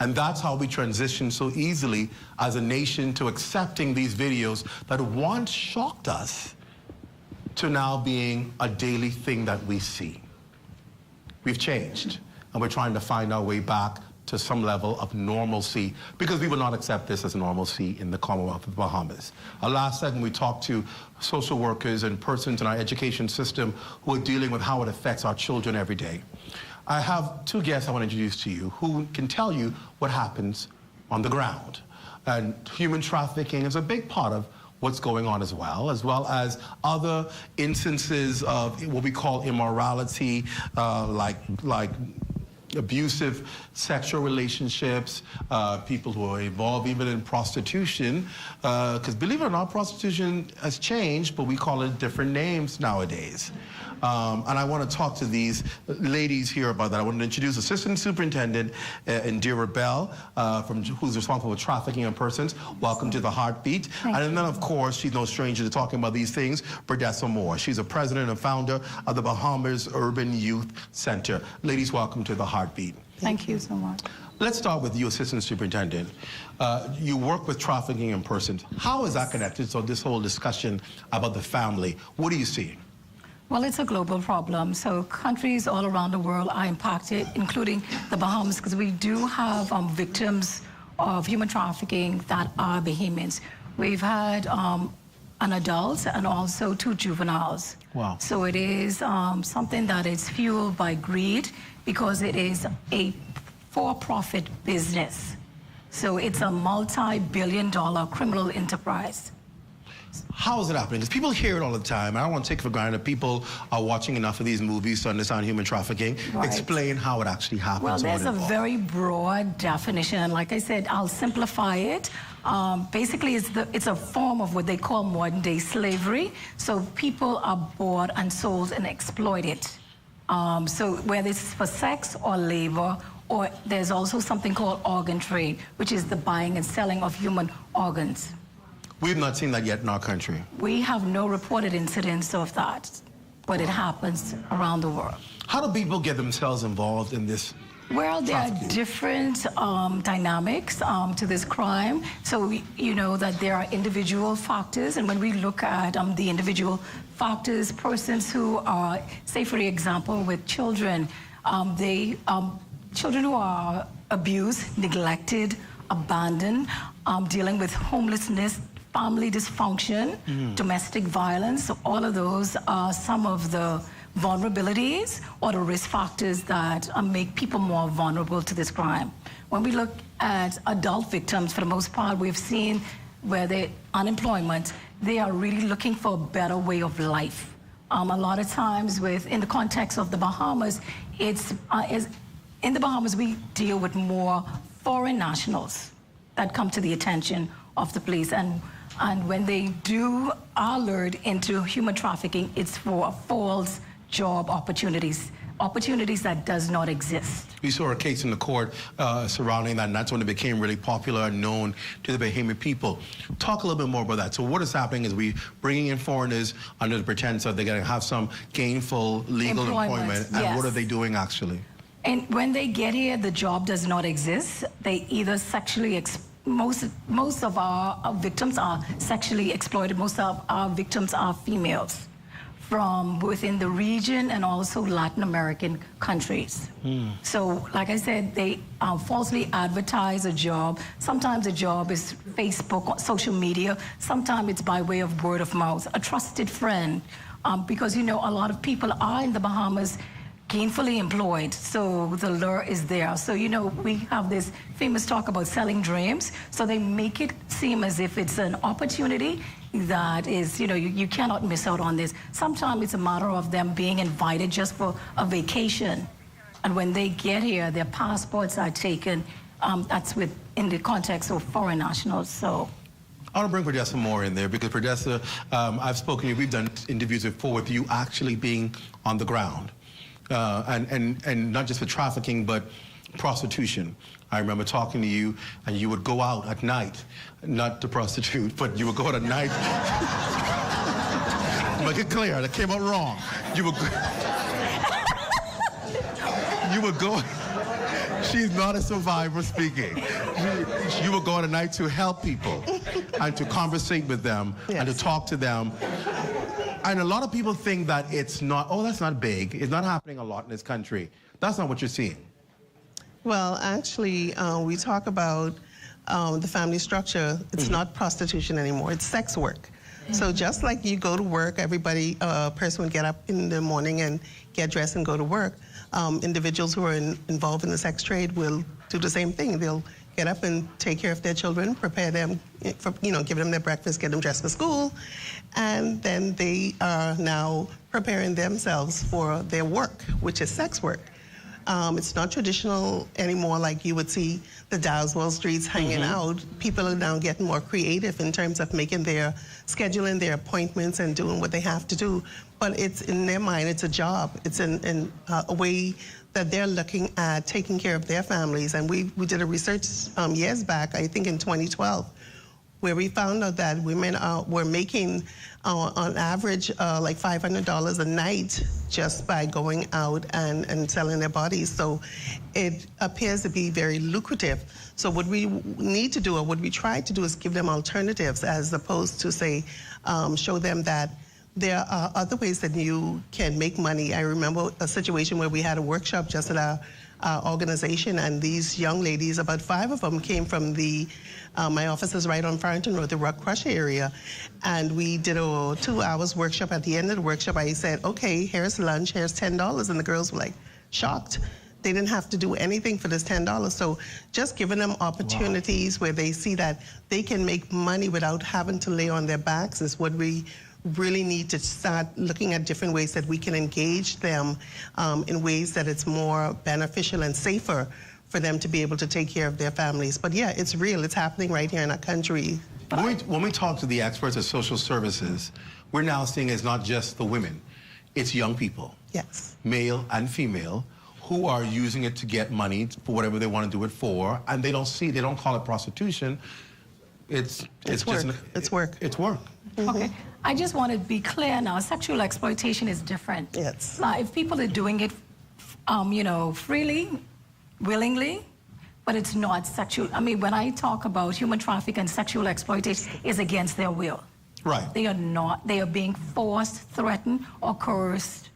And that's how we transition so easily as a nation to accepting these videos that once shocked us to now being a daily thing that we see. We've changed, and we're trying to find our way back to some level of normalcy, because we will not accept this as normalcy in the Commonwealth of the Bahamas. Last segment, we talked to social workers and persons in our education system who are dealing with how it affects our children every day. I have two guests I want to introduce to you who can tell you what happens on the ground. And human trafficking is a big part of what's going on as well as other instances of what we call immorality, like abusive sexual relationships, people who are involved even in prostitution, because believe it or not, prostitution has changed, but we call it different names nowadays. And I want to talk to these ladies here about that. I want to introduce Assistant Superintendent Indira Bell, who's responsible for trafficking in persons. Welcome to the Heartbeat. And then, of course, she's no stranger to talking about these things, Berdessa Moore. She's a president and founder of the Bahamas Urban Youth Center. Ladies, welcome to the Heartbeat. Thank you so much. Let's start with you, Assistant Superintendent. You work with trafficking in persons. How is that connected? So this whole discussion about the family, what are you seeing? Well, it's a global problem. So countries all around the world are impacted, including the Bahamas, because we do have victims of human trafficking that are Bahamians. We've had an adult and also 2 juveniles. Wow. So it is something that is fueled by greed, because it is a for-profit business. So it's a multi-billion-dollar criminal enterprise. How is it happening? Because people hear it all the time. I don't want to take for granted that people are watching enough of these movies to understand human trafficking. Right. Explain how it actually happens. Well, there's a very broad definition. Like I said, I'll simplify it. Basically, it's a form of what they call modern-day slavery. So people are bought and sold and exploited. So whether it's for sex or labor, or there's also something called organ trade, which is the buying and selling of human organs. We've not seen that yet in our country. We have no reported incidents of that, but it happens around the world. How do people get themselves involved in this? Well, there are different dynamics to this crime. So you know that there are individual factors, and when we look at the individual factors, persons who are, say for example, with children, children who are abused, neglected, abandoned, dealing with homelessness, family dysfunction, domestic violence. So all of those are some of the vulnerabilities or the risk factors that make people more vulnerable to this crime. When we look at adult victims, for the most part, we've seen where they're unemployment, they are really looking for a better way of life. A lot of times in the context of the Bahamas, in the Bahamas, we deal with more foreign nationals that come to the attention of the police. And when they are lured into human trafficking, it's for false job opportunities that does not exist. We saw a case in the court surrounding that, and that's when it became really popular and known to the Bahamian people. Talk a little bit more about that. So what is happening is we bringing in foreigners under the pretense that they're going to have some gainful legal employment. And yes. What are they doing actually? And when they get here, the job does not exist. They either sexually most of our victims are sexually exploited. Most of our victims are females from within the region and also Latin American countries. So, like I said, they falsely advertise a job. Sometimes a job is Facebook, social media. Sometimes it's by way of word of mouth, a trusted friend. Because, you know, a lot of people are in the Bahamas gainfully employed, so the lure is there. So, you know, we have this famous talk about selling dreams. So they make it seem as if it's an opportunity that is, you know, you cannot miss out on this. Sometimes it's a matter of them being invited just for a vacation. And when they get here, their passports are taken. That's in the context of foreign nationals, so. I want to bring Berdessa Moore in there because Berdessa, I've spoken to you, we've done interviews before with you actually being on the ground. And not just for trafficking, but prostitution. I remember talking to you, and you would go out at night, not to prostitute, but you would go out at night. Make it clear, that came out wrong. You would go. She's not a survivor speaking. You would go out at night to help people and to conversate with them and to talk to them. And a lot of people think that it's not, oh, that's not big. It's not happening a lot in this country. That's not what you're seeing. Well, actually, we talk about the family structure. It's not prostitution anymore. It's sex work. So just like you go to work, everybody, person would get up in the morning and get dressed and go to work. Individuals who are involved in the sex trade will do the same thing. They'll get up and take care of their children, prepare them, for, give them their breakfast, get them dressed for school, and then they are now preparing themselves for their work, which is sex work. It's not traditional anymore like you would see the Dowswell streets hanging out. People are now getting more creative in terms of scheduling their appointments and doing what they have to do. But it's in their mind, it's a job. It's a way that they're looking at taking care of their families. And we did a research years back, I think in 2012, where we found out that women were making, on average, like $500 a night just by going out and selling their bodies. So it appears to be very lucrative. So what we need to do, or what we try to do, is give them alternatives, as opposed to, say, show them that there are other ways that you can make money. I remember a situation where we had a workshop just at our organization, and these young ladies, about 5 of them, came from my office is right on Farrington Road, the Rock Crusher area, and we did a 2 hours workshop. At the end of the workshop, I said, okay, here's lunch, here's $10, and the girls were like shocked. They didn't have to do anything for this $10. So just giving them opportunities where they see that they can make money without having to lay on their backs is what we really need to start looking at different ways that we can engage them in ways that it's more beneficial and safer for them to be able to take care of their families. But yeah, it's real. It's happening right here in our country. When we talk to the experts at social services, we're now seeing it's not just the women. It's young people. Yes. Male and female, who are using it to get money for whatever they want to do it for, and they don't call it prostitution. It's work. just it's work. It's work. Okay. I just want to be clear now. Sexual exploitation is different. Yes. Now, if people are doing it, freely, willingly, but it's not sexual. I mean, when I talk about human trafficking and sexual exploitation, is against their will. Right. They are not. They are being forced, threatened, or coerced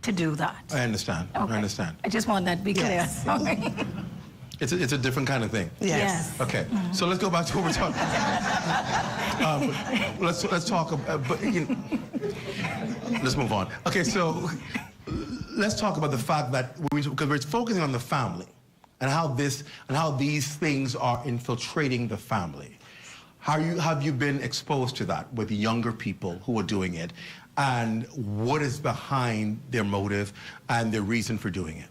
to do that. I understand. Okay. I understand. I just want that to be clear. Yes. Okay. It's a different kind of thing. Yes. Okay. So let's go back to what we're talking about. Let's talk about, let's move on. Okay, so let's talk about the fact that, because we're focusing on the family and how these things are infiltrating the family. Have you been exposed to that with younger people who are doing it, and what is behind their motive and their reason for doing it?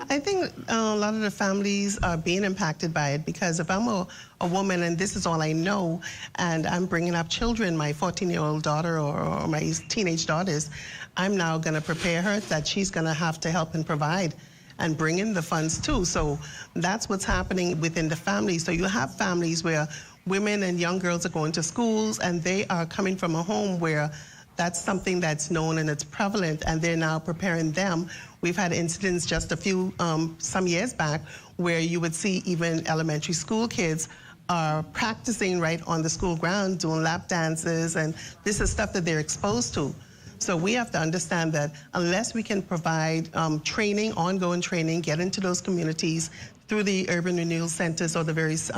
I think a lot of the families are being impacted by it, because if I'm a woman and this is all I know, and I'm bringing up children, my 14-year-old daughter or my teenage daughters, I'm now going to prepare her that she's going to have to help and provide and bring in the funds too. So that's what's happening within the family. So you have families where women and young girls are going to schools, and they are coming from a home where that's something that's known and it's prevalent, and they're now preparing them. We've had incidents just some years back, where you would see even elementary school kids are practicing right on the school ground, doing lap dances, and this is stuff that they're exposed to. So we have to understand that unless we can provide training, ongoing training, get into those communities through the urban renewal centers or the various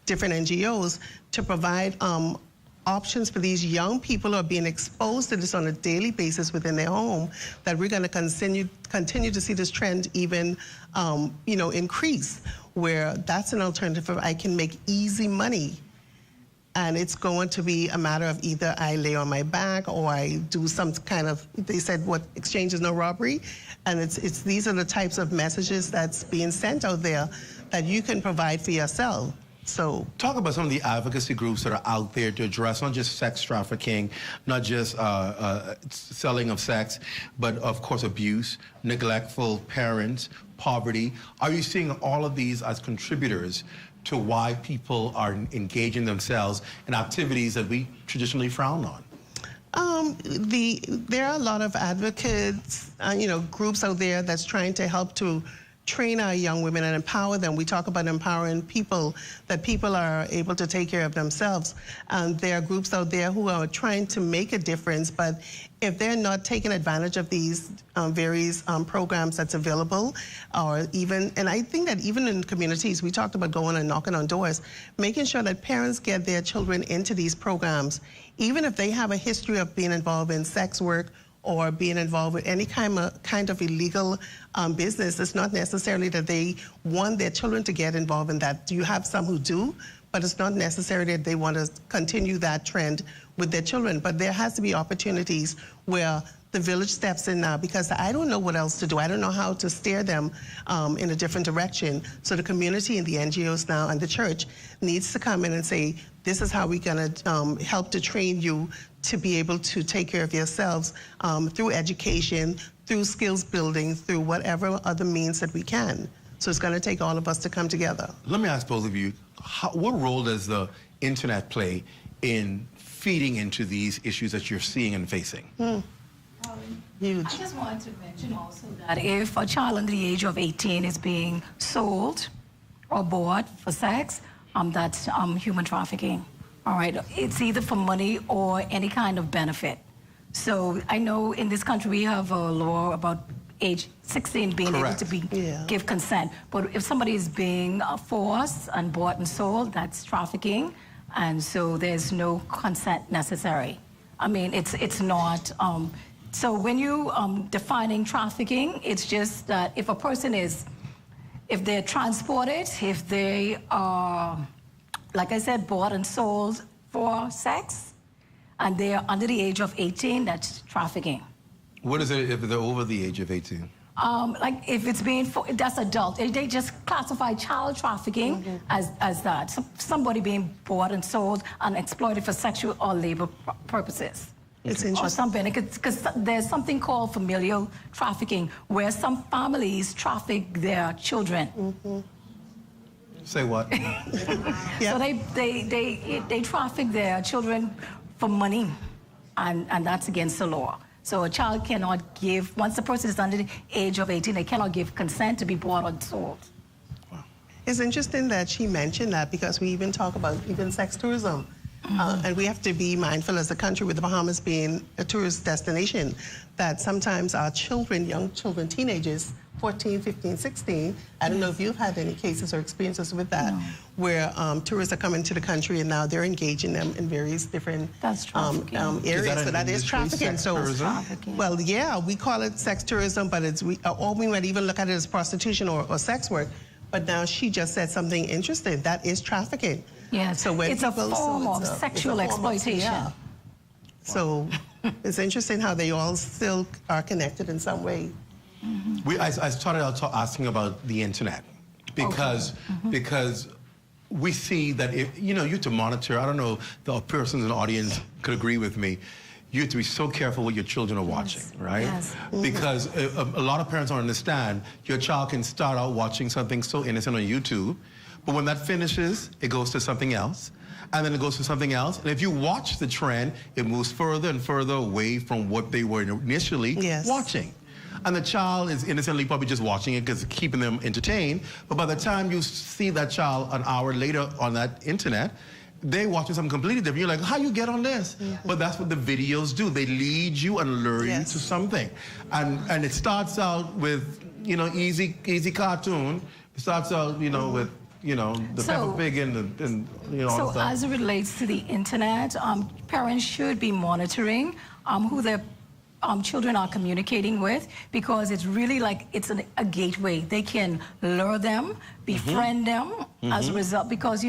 different NGOs to provide options for these young people who are being exposed to this on a daily basis within their home, that we're going to continue to see this trend even, increase, where that's an alternative. I can make easy money, and it's going to be a matter of either I lay on my back or I do some kind of, they said, what, exchange is no robbery, and these are the types of messages that's being sent out there that you can provide for yourself. So talk about some of the advocacy groups that are out there to address not just sex trafficking, not just selling of sex, but of course abuse, neglectful parents, poverty. Are you seeing all of these as contributors to why people are engaging themselves in activities that we traditionally frown on? There are a lot of advocates, groups out there that's trying to help to train our young women and empower them. We talk about empowering people, that people are able to take care of themselves. There are groups out there who are trying to make a difference, but if they're not taking advantage of these various programs that's available, or even, and I think that even in communities, we talked about going and knocking on doors, making sure that parents get their children into these programs, even if they have a history of being involved in sex work or being involved with any kind of illegal business. It's not necessarily that they want their children to get involved in that. You have some who do, but it's not necessary that they want to continue that trend with their children. But there has to be opportunities where the village steps in now, because I don't know what else to do. I don't know how to steer them in a different direction. So the community and the NGOs now and the church needs to come in and say, this is how we're going to help to train you to be able to take care of yourselves through education, through skills building, through whatever other means that we can. So it's going to take all of us to come together. Let me ask both of you, what role does the internet play in feeding into these issues that you're seeing and facing? Huge. I just wanted to mention also that if a child under the age of 18 is being sold or bought for sex, that's human trafficking. All right, it's either for money or any kind of benefit. So I know in this country we have a law about age 16 being Correct. able to give consent. But if somebody is being forced and bought and sold, that's trafficking, and so there's no consent necessary. I mean, it's not. So when you defining trafficking, it's just that if a person is, if they're transported, if they are, like I said, bought and sold for sex, and they are under the age of 18, that's trafficking. What is it if they're over the age of 18? Like if it's being, that's adult. They just classify child trafficking as that. Somebody being bought and sold and exploited for sexual or labor purposes. It's interesting. Or something, because there's something called familial trafficking, where some families traffic their children. Say what? So they traffic their children for money, and that's against the law. So a child cannot give, once the person is under the age of 18, they cannot give consent to be bought or sold. It's interesting that she mentioned that, because we even talk about even sex tourism. And we have to be mindful as a country, with the Bahamas being a tourist destination, that sometimes our children, young children, teenagers, 14, 15, 16, I don't know if you've had any cases or experiences with that, where tourists are coming to the country and now they're engaging them in various different areas. So that is trafficking. Well, yeah, we call it sex tourism, but or we might even look at it as prostitution or sex work. But now she just said something interesting. That is trafficking. Yes, so when it's a form of sexual exploitation. So it's interesting how they all still are connected in some way. I started out asking about the internet because we see that if you have to monitor. I don't know if the persons in the audience could agree with me. You have to be so careful what your children are watching, right? Yes. Because a lot of parents don't understand. Your child can start out watching something so innocent on YouTube, but when that finishes, it goes to something else, and then it goes to something else. And if you watch the trend, it moves further and further away from what they were initially watching. And the child is innocently probably just watching it because it's keeping them entertained. But by the time you see that child an hour later on that internet, they're watching something completely different. You're like, how you get on this? But that's what the videos do. They lead you and lure you to something. And it starts out with, easy cartoon. It starts out, with, the Peppa Pig and all So that stuff. as it relates to the internet, parents should be monitoring who their children are communicating with, because it's really like it's a gateway. They can lure them, befriend them as a result, because,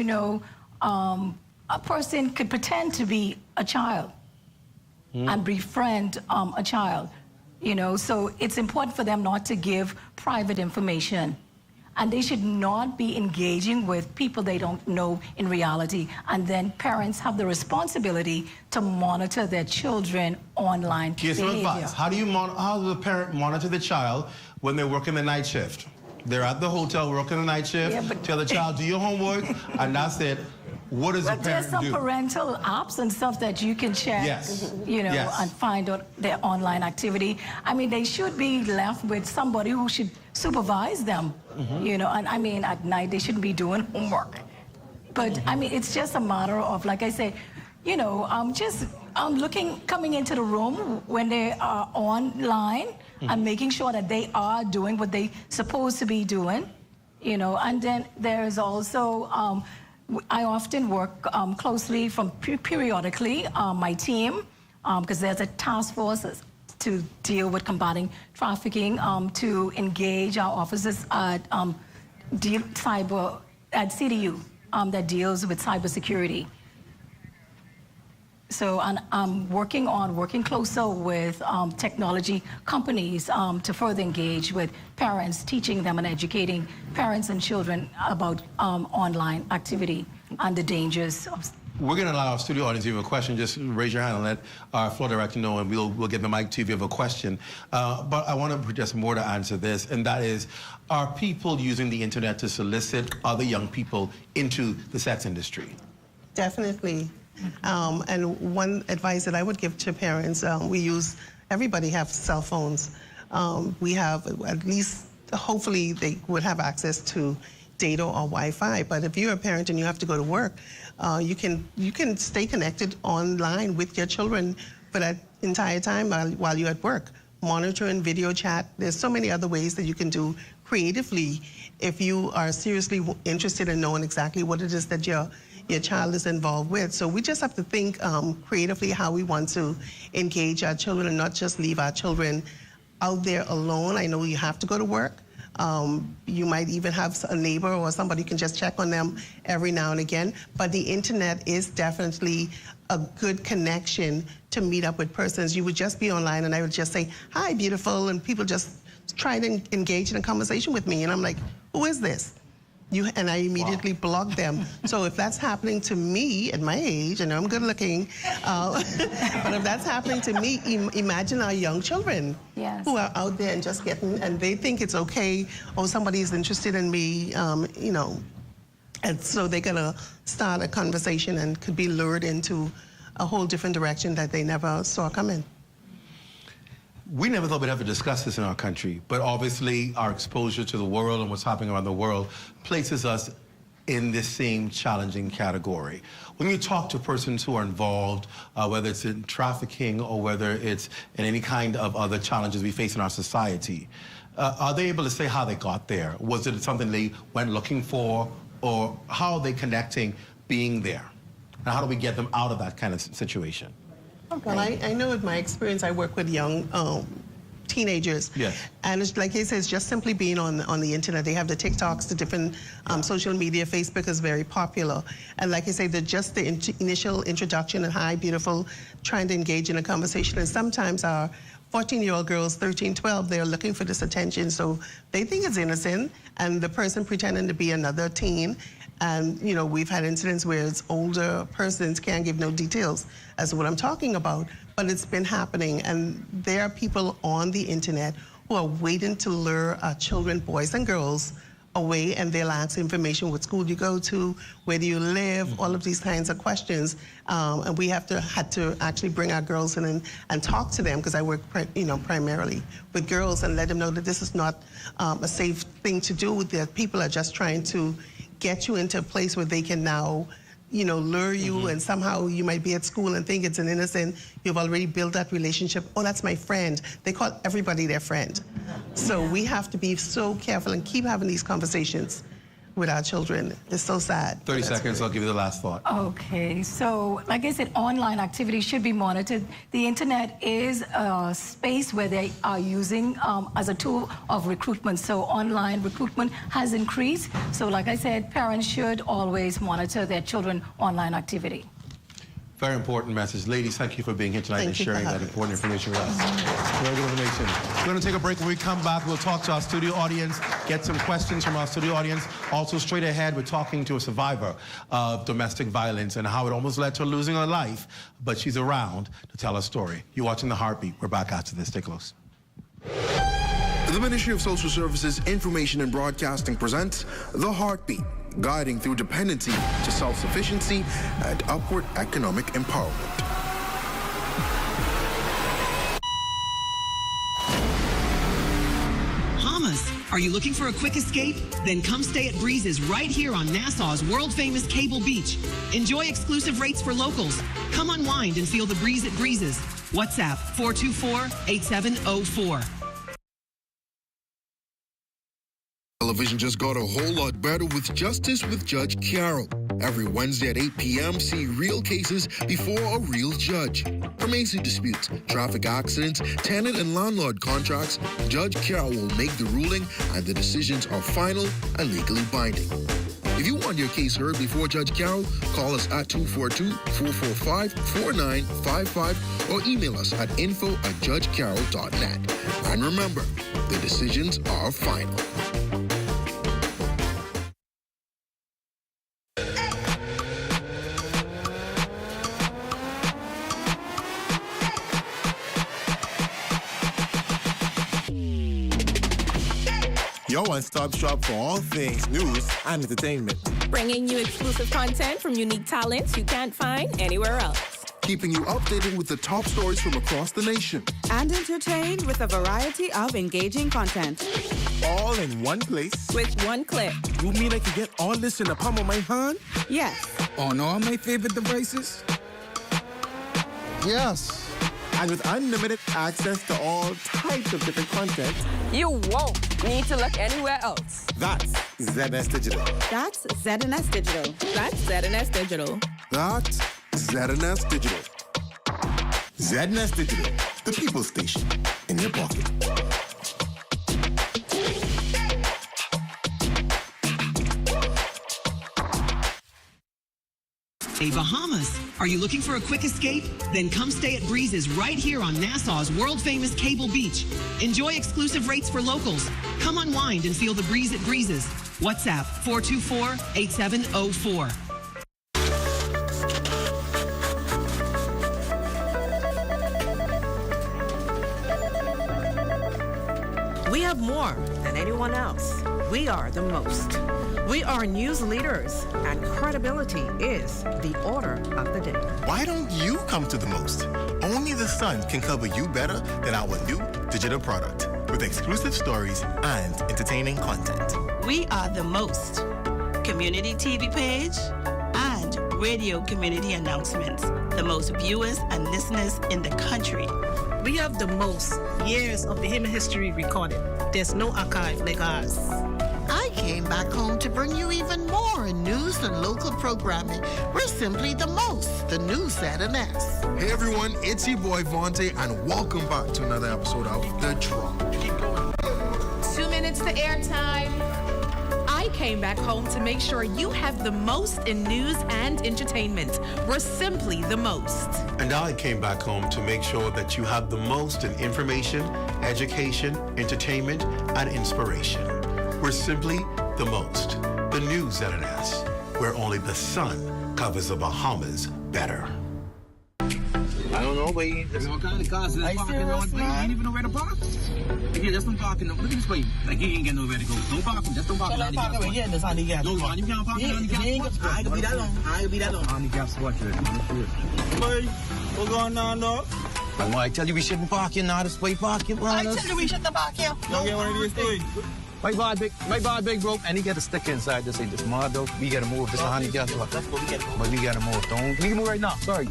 a person could pretend to be a child and befriend a child, so it's important for them not to give private information. and they should not be engaging with people they don't know in reality. And then parents have the responsibility to monitor their children online Here's some behavior. advice. How does the parent monitor the child when they're working the night shift? They're at the hotel working the night shift. Yeah, but tell the child, do your homework, and that's it. What does the But there's parent some do? parental apps and stuff that you can check, Yes. you know, Yes. and find out their online activity. I mean, they should be left with somebody who should supervise them, you know, and I mean, at night they shouldn't be doing homework. But I mean, it's just a matter of, like I say, you know, just coming into the room when they are online and making sure that they are doing what they supposed to be doing, you know, and then there's also, I often work closely periodically, my team, because there's a task force to deal with combating trafficking, to engage our officers at CDU that deals with cybersecurity. So I'm working closer with technology companies to further engage with parents, teaching them and educating parents and children about online activity and the dangers of. We're going to allow our studio audience, if you have a question, just raise your hand and let our floor director know, and we'll get the mic to you if you have a question. But I want to suggest more to answer this, and that is, are people using the internet to solicit other young people into the sex industry? Definitely. And one advice that I would give to parents, everybody have cell phones. We have at least, hopefully they would have access to data or Wi-Fi. But if you're a parent and you have to go to work, you can stay connected online with your children for that entire time while you're at work. Monitoring, video chat. There's so many other ways that you can do creatively if you are seriously interested in knowing exactly what it is that your child is involved with. So we just have to think creatively how we want to engage our children and not just leave our children out there alone. I know you have to go to work. You might even have a neighbor or somebody who can just check on them every now and again. But the internet is definitely a good connection to meet up with persons. You would just be online and I would just say, hi, beautiful, and people just try to engage in a conversation with me. And I'm like, who is this? And I immediately block them. So if that's happening to me at my age, and I'm good looking, but if that's happening to me, imagine our young children who are out there and just getting, and they think it's okay, oh, somebody's interested in me, you know, and so they're gonna start a conversation and could be lured into a whole different direction that they never saw coming. We never thought we'd ever discuss this in our country, but obviously our exposure to the world and what's happening around the world places us in this same challenging category. When you talk to persons who are involved, whether it's in trafficking or whether it's in any kind of other challenges we face in our society, are they able to say how they got there? Was it something they went looking for, or how are they connecting being there? And how do we get them out of that kind of situation? Well, I know in my experience, I work with young teenagers. Yes. And it's, like I said, it's just simply being on the internet. They have the TikToks, the different social media. Facebook is very popular. And like I say, just the initial introduction and hi, beautiful, trying to engage in a conversation. And sometimes our 14-year-old girls, 13, 12, they're looking for this attention. So they think it's innocent, and the person pretending to be another teen. And, you know, we've had incidents where it's older persons can't give no details as to what I'm talking about, but it's been happening. And there are people on the internet who are waiting to lure our children, boys and girls, away, and they'll ask information, what school you go to, where do you live, all of these kinds of questions. And we had to actually bring our girls in and talk to them, because I work, primarily with girls, and let them know that this is not a safe thing to do, that people are just trying to get you into a place where they can now, lure you, and somehow you might be at school and think it's an innocent, you've already built that relationship. Oh, that's my friend. They call everybody their friend. So we have to be so careful and keep having these conversations with our children. It's so sad. 30 seconds, I'll give you the last thought. Okay, so like I said, online activity should be monitored. The internet is a space where they are using as a tool of recruitment. So online recruitment has increased. So like I said, parents should always monitor their children's online activity. Very important message. Ladies, thank you for being here tonight Thank and you for sharing that having important information with us. Very good information. We're going to take a break. When we come back, we'll talk to our studio audience, get some questions from our studio audience. Also, straight ahead, we're talking to a survivor of domestic violence and how it almost led to her losing her life, but she's around to tell her story. You're watching The Heartbeat. We're back after this. Stay close. The Ministry of Social Services Information and Broadcasting presents The Heartbeat, guiding through dependency to self-sufficiency and upward economic empowerment. Bahamas. Are you looking for a quick escape? Then come stay at Breezes right here on Nassau's world-famous Cable Beach. Enjoy exclusive rates for locals. Come unwind and feel the breeze at Breezes. WhatsApp 424-8704. Television just got a whole lot better with Justice with Judge Carol. Every Wednesday at 8 p.m., see real cases before a real judge. From AC disputes, traffic accidents, tenant and landlord contracts, Judge Carol will make the ruling and the decisions are final and legally binding. If you want your case heard before Judge Carol, call us at 242-445-4955 or email us at info@judgecarol.net. And remember, the decisions are final. Your one-stop shop for all things news and entertainment. Bringing you exclusive content from unique talents you can't find anywhere else. Keeping you updated with the top stories from across the nation. And entertained with a variety of engaging content. All in one place. With one click. You mean I can get all this in the palm of my hand? Yes. On all my favorite devices? Yes. And with unlimited access to all types of different content. You won't need to look anywhere else. That's ZNS Digital. That's ZNS Digital. That's ZNS Digital. That's ZNS Digital. ZNS Digital, the people station in your pocket. Bahamas. Are you looking for a quick escape? Then come stay at Breezes right here on Nassau's world-famous Cable Beach. Enjoy exclusive rates for locals. Come unwind and feel the breeze at Breezes. WhatsApp 424-8704. We have more than anyone else. We are the most. We are news leaders, and credibility is the order of the day. Why don't you come to the most? Only the sun can cover you better than our new digital product with exclusive stories and entertaining content. We are the most. Community TV page and radio community announcements. The most viewers and listeners in the country. We have the most years of the human history recorded. There's no archive like ours. I came back home to bring you even more news and local programming. We're simply the most, the new ZNS. Hey everyone, it's your boy Vontae, and welcome back to another episode of The Drop. 2 minutes to airtime. I came back home to make sure you have the most in news and entertainment. We're simply the most. And I came back home to make sure that you have the most in information, education, entertainment, and inspiration. We're simply the most. The new ZNS, where only the sun covers the Bahamas better. I don't know, but there's all kind of cars in the parking lot. You ain't even know where to park. Yeah, just don't park in the, look at this way. Like, you ain't get nowhere to go. Don't park, just don't park in the handicap spot. Yeah, that's handicap. No, you can't park in the handicap spot. I ain't gonna be that long. I ain't gonna be that long. Handicap spot, Boy, what's going on, dog? I tell you we shouldn't park here now. This way parking, bro. I tell you we shouldn't park here. Don't get one of these things. My bad big bro, and he got a sticker inside to say this mother. We gotta move. This is a handicap spot. That's what we gotta move. But we gotta move. We can move right now. Sorry.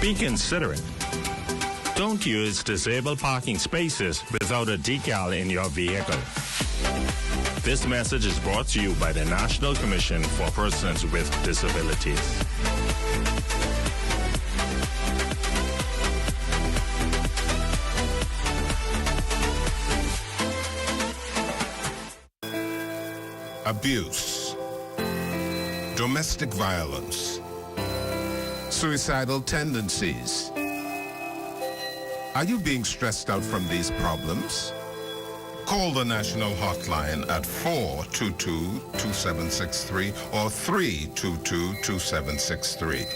Be considerate. Don't use disabled parking spaces without a decal in your vehicle. This message is brought to you by the National Commission for Persons with Disabilities. Abuse, domestic violence, suicidal tendencies. Are you being stressed out from these problems? Call the national hotline at 422-2763 or 322-2763.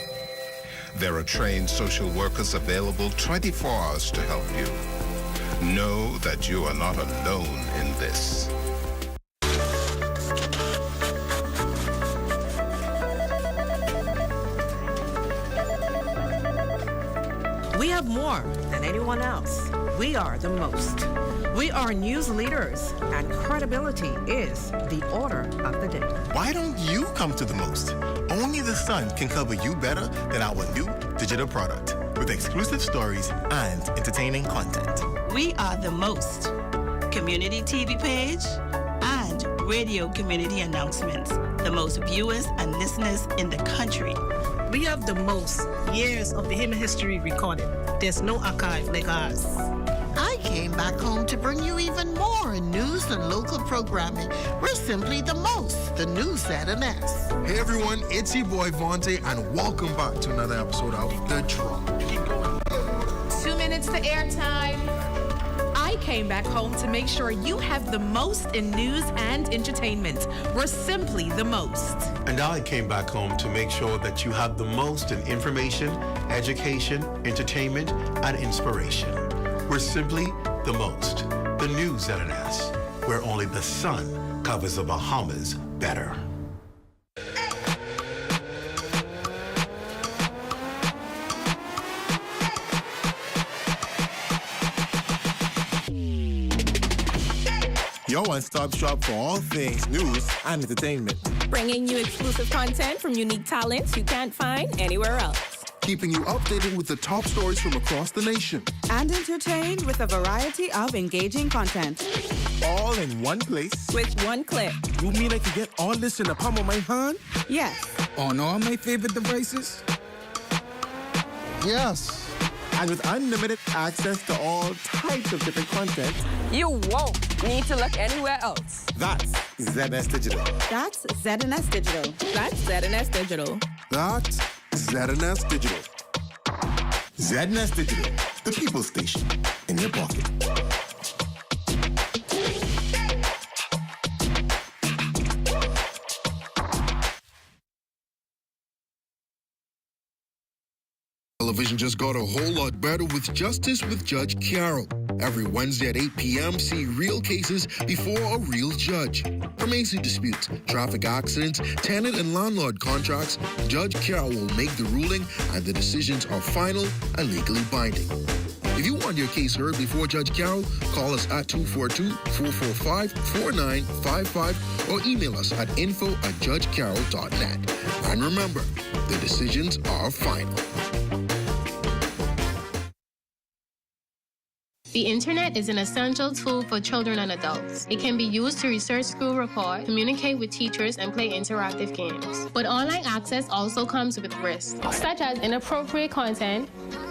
There are trained social workers available 24 hours to help you. Know that you are not alone in this. We have more than anyone else. We are the most. We are news leaders, and credibility is the order of the day. Why don't you come to the most? Only the Sun can cover you better than our new digital product with exclusive stories and entertaining content. We are the most. Community TV page and radio community announcements. The most viewers and listeners in the country. We have the most years of the human history recorded. There's no archive like ours. I came back home to bring you even more news and local programming. We're simply the most, the new ZNS. Hey everyone, it's your boy Vontae, and welcome back to another episode of The Drop. 2 minutes to airtime. I came back home to make sure you have the most in news and entertainment. We're simply the most. And I came back home to make sure that you have the most in information, education, entertainment, and inspiration. We're simply the most. The new ZNS, where only the sun covers the Bahamas better. Your one-stop shop for all things news and entertainment. Bringing you exclusive content from unique talents you can't find anywhere else. Keeping you updated with the top stories from across the nation. And entertained with a variety of engaging content. All in one place. With one click. You mean I can get all this in the palm of my hand? Yes. On all my favorite devices? Yes. And with unlimited access to all types of different content. You won't need to look anywhere else. That's ZNS Digital. That's ZNS Digital. That's ZNS Digital. That's ZNS Digital. ZNS Digital, the people station in your pocket. Television just got a whole lot better with Justice with Judge Carol. Every Wednesday at 8 p.m., see real cases before a real judge. From AC disputes, traffic accidents, tenant and landlord contracts, Judge Carol will make the ruling and the decisions are final and legally binding. If you want your case heard before Judge Carol, call us at 242-445-4955 or email us at info@judgecarol.net. And remember, the decisions are final. The internet is an essential tool for children and adults. It can be used to research school report, communicate with teachers, and play interactive games. But online access also comes with risks, such as inappropriate content,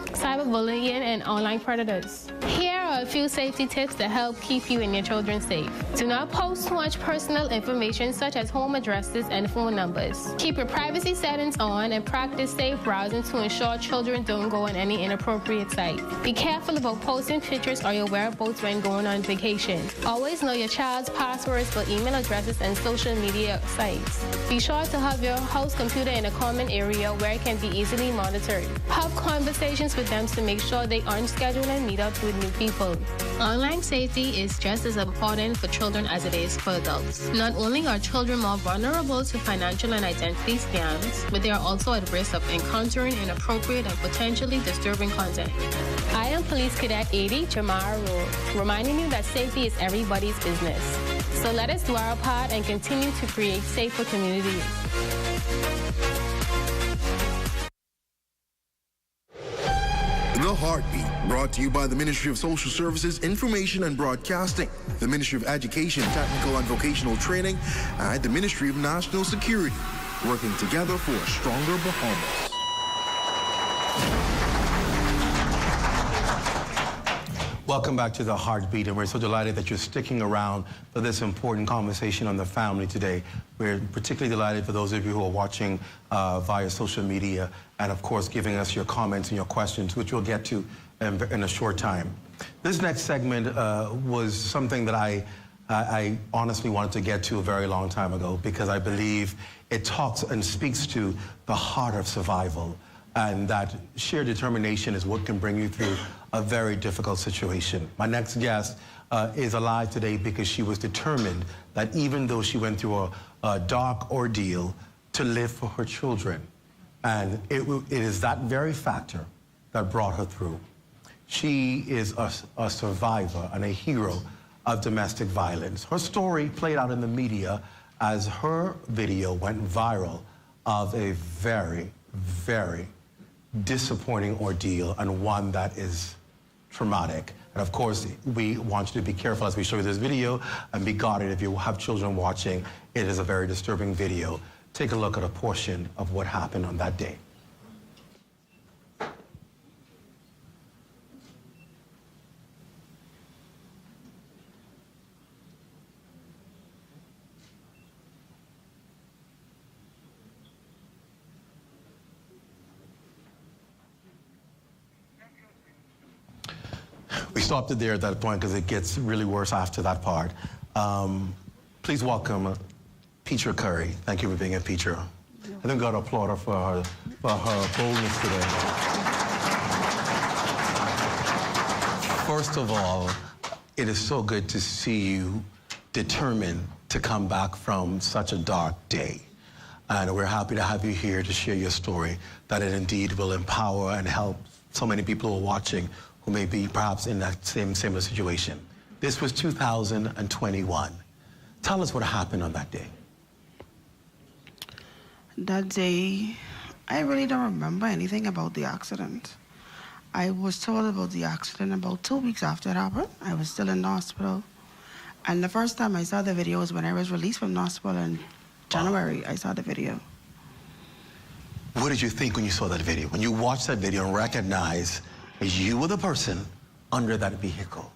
cyberbullying, and online predators. Here are a few safety tips to help keep you and your children safe. Do not post too much personal information such as home addresses and phone numbers. Keep your privacy settings on and practice safe browsing to ensure children don't go on any inappropriate sites. Be careful about posting pictures or your whereabouts when going on vacation. Always know your child's passwords for email addresses and social media sites. Be sure to have your house computer in a common area where it can be easily monitored. Have conversations with them to make sure they aren't scheduled and meet up with new people. Online safety is just as important for children as it is for adults. Not only are children more vulnerable to financial and identity scams, but they are also at risk of encountering inappropriate and potentially disturbing content. I am Police Cadet 80 Jamara Rule, reminding you that safety is everybody's business. So let us do our part and continue to create safer communities. The Heartbeat, brought to you by the Ministry of Social Services, Information and Broadcasting, the Ministry of Education, Technical and Vocational Training, and the Ministry of National Security, working together for a stronger Bahamas. Welcome back to the Heartbeat, and we're so delighted that you're sticking around for this important conversation on the family today. We're particularly delighted for those of you who are watching via social media, and of course giving us your comments and your questions, which we'll get to in a short time. This next segment was something that I honestly wanted to get to a very long time ago, because I believe it talks and speaks to the heart of survival, and that sheer determination is what can bring you through a very difficult situation. My next guest is alive today because she was determined that even though she went through a dark ordeal, to live for her children. And it is that very factor that brought her through. She is a survivor and a hero of domestic violence. Her story played out in the media as her video went viral of a very, very disappointing ordeal, and one that is traumatic. And of course, we want you to be careful as we show you this video, and be guarded if you have children watching. It is a very disturbing video. Take a look at a portion of what happened on that day. We stopped it there at that point because it gets really worse after that part. Please welcome Petra Curry. Thank you for being here, Petra. I think we got to applaud her for her boldness today. First of all, it is so good to see you determined to come back from such a dark day. And we're happy to have you here to share your story, that it indeed will empower and help so many people who are watching who may be perhaps in that similar situation. This was 2021. Tell us what happened on that day. That day, I really don't remember anything about the accident. I was told about the accident about 2 weeks after it happened. I was still in the hospital. And the first time I saw the video was when I was released from the hospital in January. I saw the video. What did you think when you saw that video? When you watched that video and recognized you were the person under that vehicle?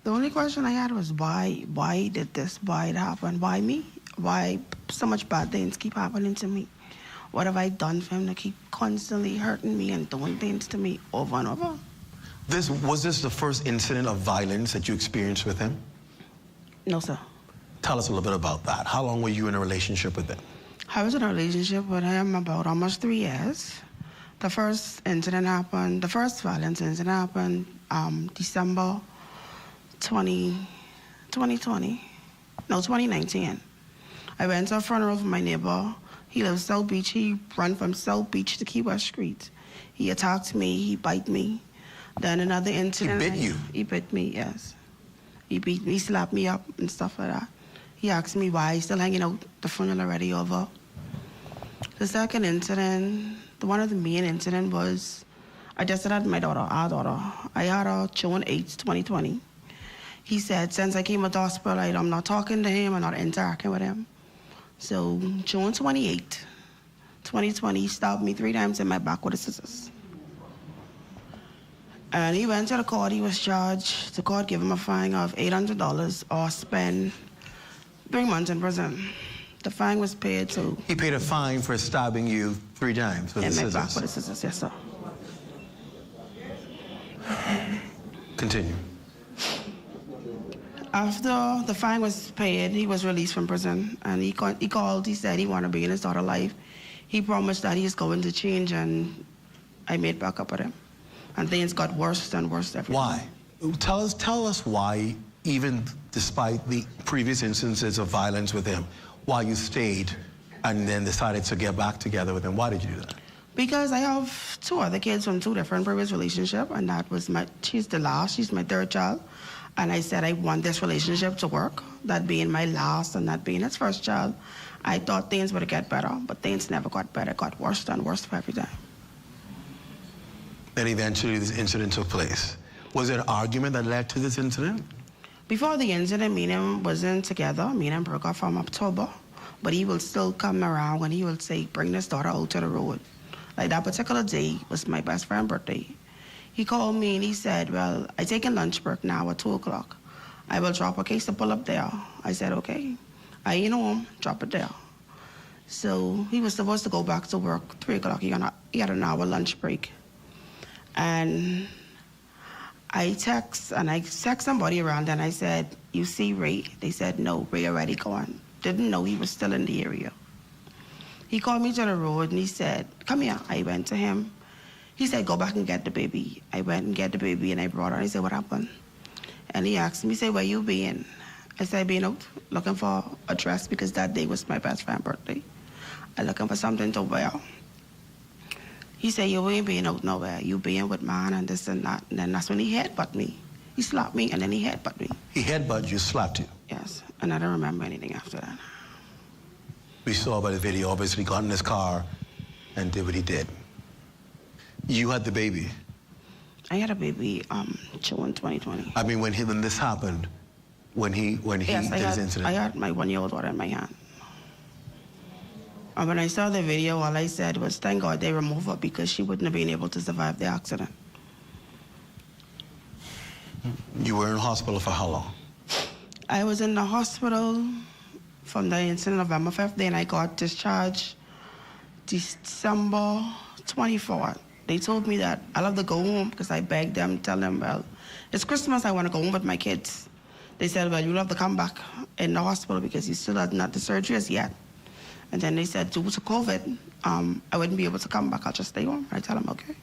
The only question I had was why did this? Why it happened? Why me? Why so much bad things keep happening to me? What have I done for him to keep constantly hurting me and doing things to me over and over? Was this the first incident of violence that you experienced with him? No, sir. Tell us a little bit about that. How long were you in a relationship with him? I was in a relationship with him about almost 3 years. The first incident happened, the first violence incident happened December 2019. I went to a funeral for my neighbor. He lives South Beach. He ran from South Beach to Key West Street. He attacked me, he bit me. Then another incident. He bit you? He bit me, yes. He beat me, slapped me up and stuff like that. He asked me why he's still hanging out, the funeral already over. The second incident, one of the main incident was, I just had my daughter, our daughter. I had her June 8th, 2020. He said, since I came to the hospital, I'm not talking to him, I'm not interacting with him. So June 28th, 2020, he stabbed me 3 times in my back with the scissors. And he went to the court, he was charged. The court gave him a fine of $800 or spend 3 months in prison. The fine was paid, so... He paid a fine for stabbing you 3 times with the scissors? In my back with the scissors, yes, sir. Continue. After the fine was paid, he was released from prison, and he called, he said he wanted to be in his daughter's life. He promised that he's going to change, and I made back up with him. And things got worse and worse every Why? Tell us why, even despite the previous instances of violence with him, why you stayed and then decided to get back together with him. Why did you do that? Because I have 2 other kids from 2 different previous relationships, and that was she's the last, she's my 3rd child. And I said I want this relationship to work, that being my last and that being his 1st child. I thought things would get better, but things never got better. It got worse and worse for every time. Then eventually this incident took place. Was there an argument that led to this incident? Before the incident, me and him wasn't together. Me and him broke up from October. But he will still come around and he will say, bring this daughter out to the road. Like that particular day was my best friend's birthday. He called me and he said, well, I taking lunch break now at 2 o'clock. I will drop a case to pull up there. I said, okay. I ain't home, drop it there. So he was supposed to go back to work 3 o'clock. He had an hour lunch break. And I text somebody around and I said, you see Ray? They said, no, Ray already gone. Didn't know he was still in the area. He called me to the road and he said, come here. I went to him. He said, go back and get the baby. I went and get the baby and I brought her. I said, what happened? And he asked me, he said, where you been? I said, been out looking for a dress because that day was my best friend's birthday. I looking for something to wear. He said, you ain't been out nowhere. You been with man and this and that. And then that's when he headbutted me. He slapped me and then he headbutted me. He headbutted you, slapped you? Yes, and I don't remember anything after that. We saw by the video, obviously got in his car and did what he did. You had the baby? I had a baby June 2020. I mean, when this happened, when he did his incident? I had my 1-year-old daughter in my hand. And when I saw the video, all I said was, thank God they removed her because she wouldn't have been able to survive the accident. You were in hospital for how long? I was in the hospital from the incident November 5th, then I got discharged December 24th. They told me that I'll have to go home because I begged them, tell them, well, it's Christmas, I want to go home with my kids. They said, well, you'll have to come back in the hospital because you still had not the surgeries yet. And then they said, due to COVID, I wouldn't be able to come back, I'll just stay home. I tell them, okay.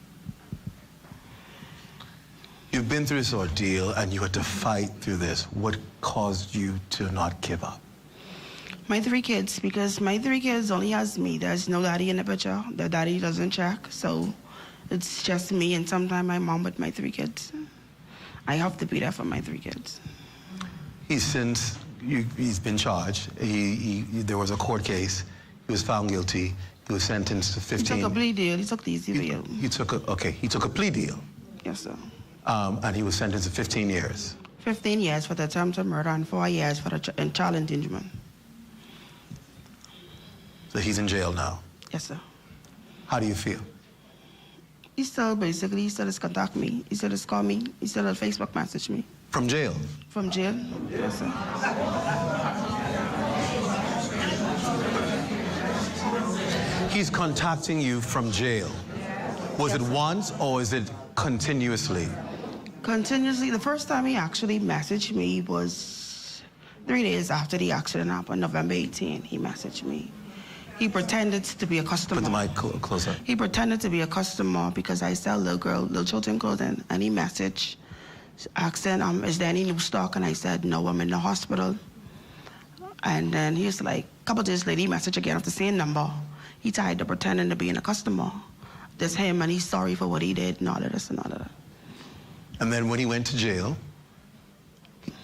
You've been through this ordeal and you had to fight through this. What caused you to not give up? My 3 kids, because my 3 kids only has me. There's no daddy in the picture. The daddy doesn't check, so it's just me and sometimes my mom with my 3 kids. I have to be there for my 3 kids. He's been charged. There was a court case. He was found guilty. He was sentenced to 15. He took a plea deal. He took the easy deal. He took a plea deal. Yes, sir. And he was sentenced to 15 years. 15 years for the attempted murder and 4 years for the child endangerment. So he's in jail now? Yes, sir. How do you feel? He still is contact me. He still is call me. He still Facebook message me. From jail? From jail, yes, sir. He's contacting you from jail. Was it once or is it continuously? Continuously. The first time he actually messaged me was 3 days after the accident happened, November 18. He messaged me. He pretended to be a customer. Put the mic closer. He pretended to be a customer because I sell little children clothing, and he messaged asking, is there any new stock? And I said, no, I'm in the hospital. And then he was like, a couple days later, he messaged again off the same number. He tried to pretending to being a customer. That's him, and he's sorry for what he did, and all of this and all of that. And then when he went to jail,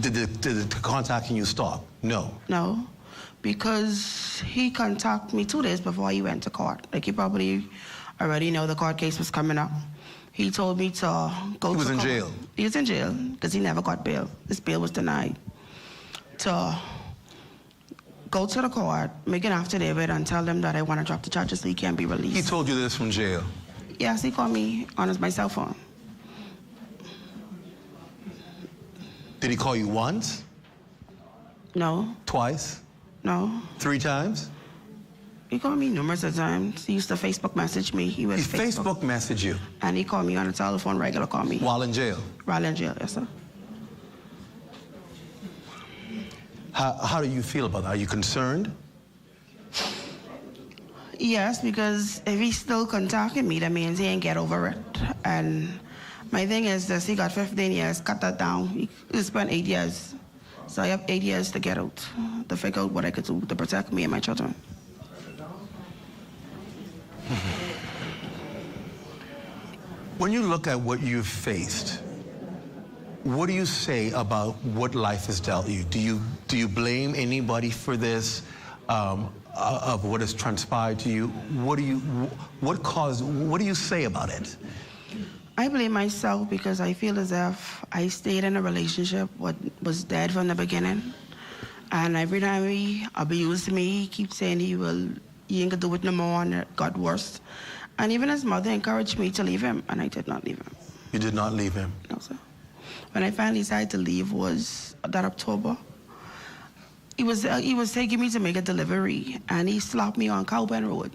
did the contacting you stop? No. No, because he contacted me 2 days before he went to court. Like, you probably already know the court case was coming up. He told me to go to court. He was in jail? He was in jail because he never got bail. His bail was denied. To go to the court, make an affidavit, and tell them that I want to drop the charges so he can't be released. He told you this from jail? Yes, he called me on my cell phone. Did he call you once? No. Twice? No. 3 times? He called me numerous of times. He used to Facebook message me. He Facebook message you? And he called me on the telephone, regular call me. While in jail? While in jail, yes, sir. How do you feel about that? Are you concerned? Yes, because if he's still contacting me, that means he ain't get over it. And my thing is this, he got 15 years, cut that down. He spent 8 years. So I have 8 years to get out, to figure out what I could do to protect me and my children. When you look at what you've faced, what do you say about what life has dealt you? Do you blame anybody for this, of what has transpired to you? What do you say about it? I blame myself because I feel as if I stayed in a relationship what was dead from the beginning. And every time he abused me, he keeps saying he ain't gonna do it no more, and it got worse. And even his mother encouraged me to leave him, and I did not leave him. You did not leave him? No, sir. When I finally decided to leave was that October. He was taking me to make a delivery, and he slapped me on Cowpen Road.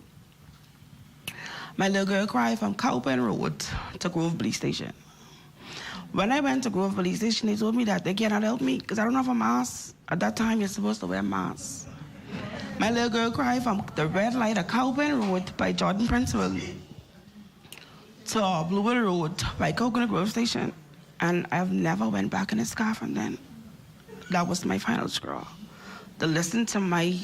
My little girl cried from Cowpen Road to Grove Police Station. When I went to Grove Police Station, they told me that they cannot help me because I don't have a mask. At that time, you're supposed to wear a mask. My little girl cried from the red light of Cowpen Road by Jordan Principal to Bluebell Road by Coconut Grove Station. And I've never went back in his car from then. That was my final straw. To listen to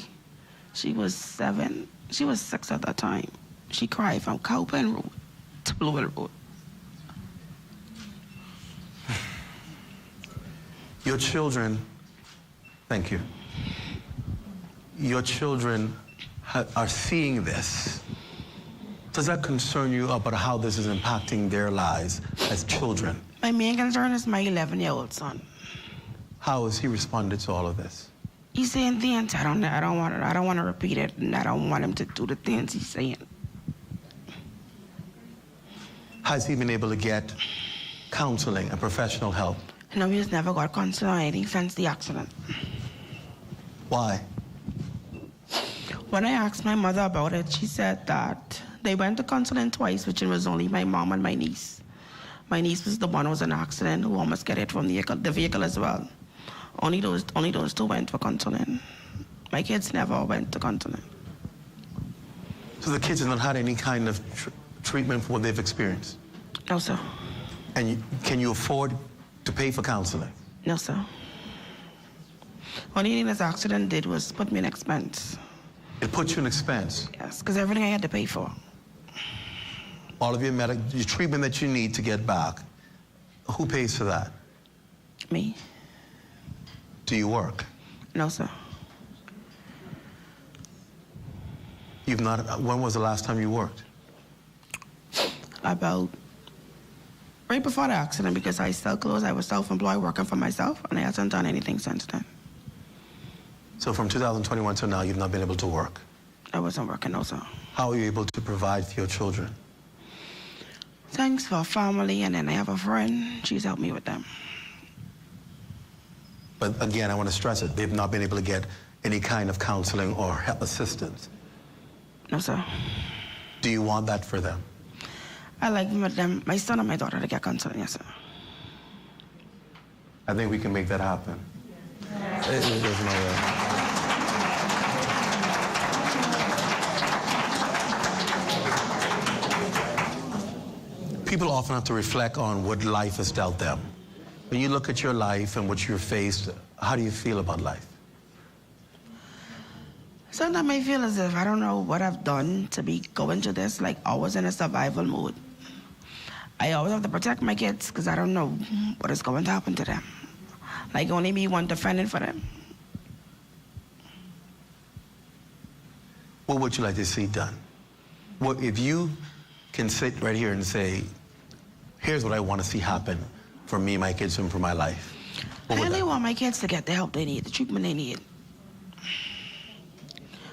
she was 7, she was 6 at that time. She cried from Cowpen Road to Bluebell Road. Your children, thank you. Your children are seeing this. Does that concern you about how this is impacting their lives as children? My main concern is my 11-year-old son. How has he responded to all of this? He's saying things. I don't want to repeat it, and I don't want him to do the things he's saying. Has he been able to get counseling and professional help? No, he's never got counseling or anything since the accident. Why? When I asked my mother about it, she said that they went to counseling twice, which was only my mom and my niece. My niece was the one who was in an accident who almost got hit from the vehicle as well. Only those two went for counseling. My kids never went to counseling. So the kids have not had any kind of treatment for what they've experienced? No, sir. And can you afford to pay for counseling? No, sir. Only thing this accident did was put me in expense. It put you in expense? Yes, because everything I had to pay for. All of your treatment that you need to get back, who pays for that? Me. Do you work? No, sir. You've not, when was the last time you worked? About right before the accident, because I sell clothes. I was self-employed working for myself, and I hasn't done anything since then. So from 2021 to now, you've not been able to work? I wasn't working, no, sir. How are you able to provide for your children? Thanks for family, and then I have a friend. She's helped me with them. But again, I want to stress it. They've not been able to get any kind of counseling or help assistance. No, sir. Do you want that for them? I like them, my son and my daughter, to get counseling, yes, sir. I think we can make that happen. There's no way. People often have to reflect on what life has dealt them. When you look at your life and what you're faced, how do you feel about life? Sometimes I feel as if I don't know what I've done to be going to this, like always in a survival mode. I always have to protect my kids because I don't know what is going to happen to them. Like only me one defending for them. What would you like to see done? What if you can sit right here and say, here's what I want to see happen for me, my kids, and for my life? I really want my kids to get the help they need, the treatment they need.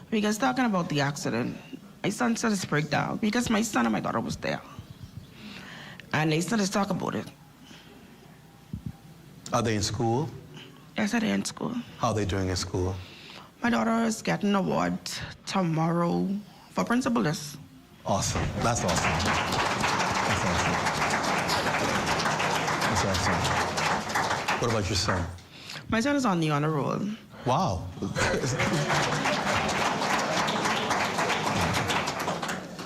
Because talking about the accident, my son started to break down because my son and my daughter was there. And they started to talk about it. Are they in school? Yes, they're in school. How are they doing in school? My daughter is getting an award tomorrow for principal list. Awesome. That's awesome. That's awesome. That's awesome. What about your son? My son is on the honor roll. Wow.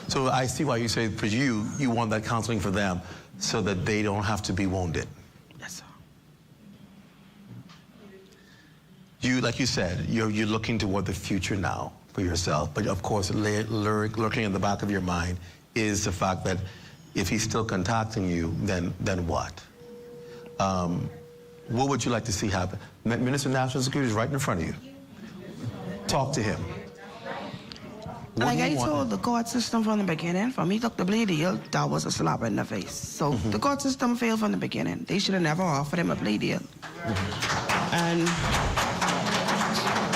So I see why you say for you want that counseling for them so that they don't have to be wounded. Yes, sir. Like you said, you're looking toward the future now for yourself, but of course, lurking in the back of your mind is the fact that if he's still contacting you, then what? What would you like to see happen? Minister of National Security is right in front of you. Talk to him. Like I told the court system from the beginning, for me took the plea deal, that was a slap in the face. So the court system failed from the beginning. They should have never offered him a plea deal. And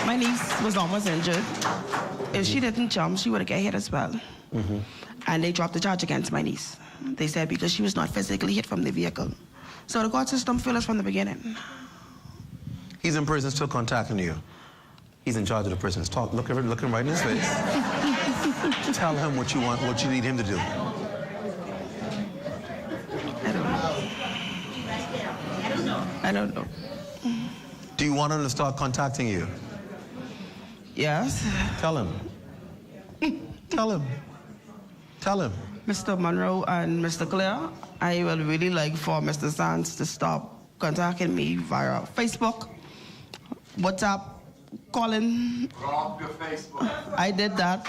my niece was almost injured. If she didn't jump, she would have got hit as well. And they dropped the charge against my niece. They said because she was not physically hit from the vehicle. So the court system failed us from the beginning. He's in prison still contacting you. He's in charge of the prison. Look him right in his face. Tell him what you want, what you need him to do. I don't know. Do you want him to start contacting you? Yes. Tell him. Tell him. Tell him. Mr. Monroe and Mr. Clare, I would really like for Mr. Sands to stop contacting me via Facebook, WhatsApp, calling. Block your Facebook. I did that.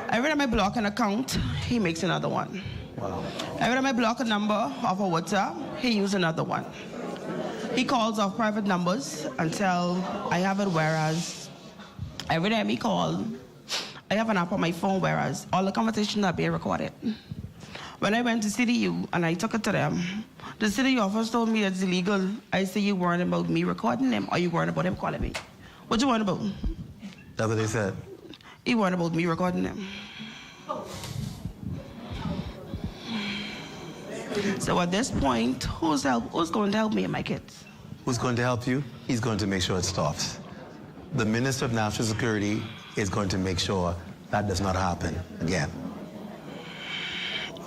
Every time I block an account, he makes another one. Wow. Every time I block a number off a WhatsApp, he uses another one. He calls off private numbers until I have it, whereas every time he calls, I have an app on my phone, whereas all the conversations are being recorded. When I went to CDU and I took it to them, the city office told me it's illegal. I said, you worried about me recording him, or you worried about him calling me? What you worried about? That's what they said. He worried about me recording him. So at this point, who's going to help me and my kids? Who's going to help you? He's going to make sure it stops. The Minister of National Security is going to make sure that does not happen again.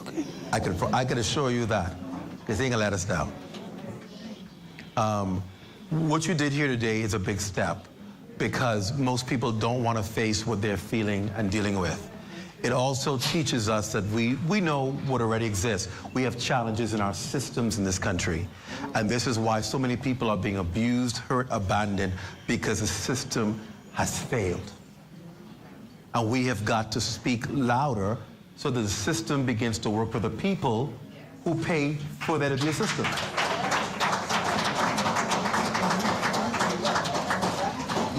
Okay. I can assure you that, because he ain't gonna let us down. What you did here today is a big step, because most people don't want to face what they're feeling and dealing with. It also teaches us that we know what already exists. We have challenges in our systems in this country. And this is why so many people are being abused, hurt, abandoned, because the system has failed. And we have got to speak louder so that the system begins to work for the people who pay for that abuse system.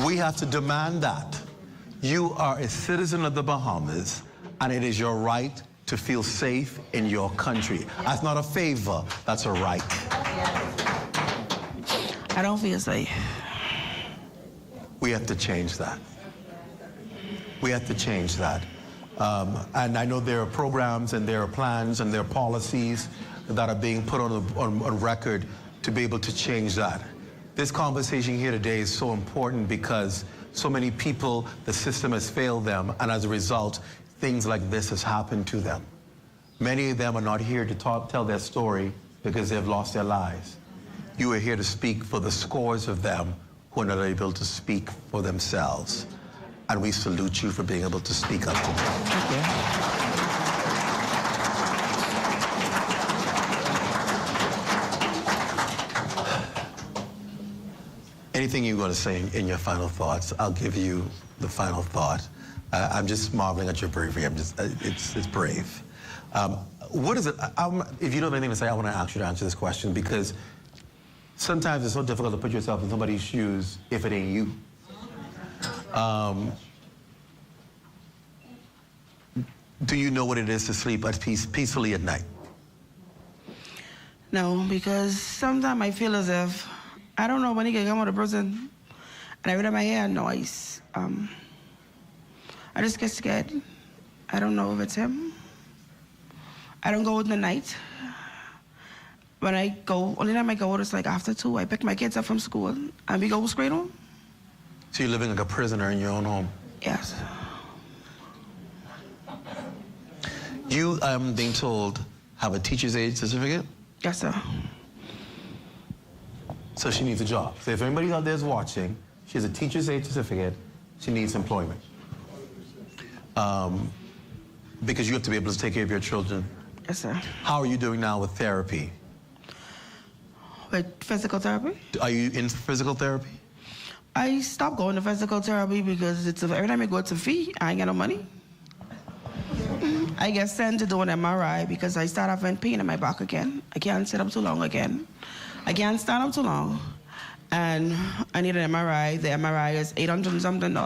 We have to demand that. You are a citizen of the Bahamas, and it is your right to feel safe in your country. That's not a favor, that's a right. I don't feel safe. We have to change that. We have to change that. And I know there are programs and there are plans and there are policies that are being put on record to be able to change that. This conversation here today is so important because so many people, the system has failed them, and as a result, things like this has happened to them. Many of them are not here to tell their story because they've lost their lives. You are here to speak for the scores of them who are not able to speak for themselves. And we salute you for being able to speak up today. Thank you. Anything you're going to say in your final thoughts, I'll give you the final thought. I'm just marveling at your bravery. It's brave. What is it? If you don't have anything to say, I want to ask you to answer this question, because sometimes it's so difficult to put yourself in somebody's shoes if it ain't you. Do you know what it is to sleep at peacefully at night? No, because sometimes I feel as if I don't know when he can come out of prison, and every time I hear a noise, I just get scared. I don't know if it's him. I don't go in the night. When I go, only time I go out is like after 2. I pick my kids up from school, and we go straight home. So you're living like a prisoner in your own home? Yes. You, I'm being told, have a teacher's aide certificate? Yes, sir. So she needs a job. So if anybody out there is watching, she has a teacher's aide certificate, she needs employment. Because you have to be able to take care of your children. Yes, sir. How are you doing now with therapy? With physical therapy? Are you in physical therapy? I stopped going to physical therapy because every time I go to fee, I ain't got no money. I get sent to do an MRI because I start having pain in my back again. I can't sit up too long again. I can't stand up too long. And I need an MRI. The MRI is $800 and something.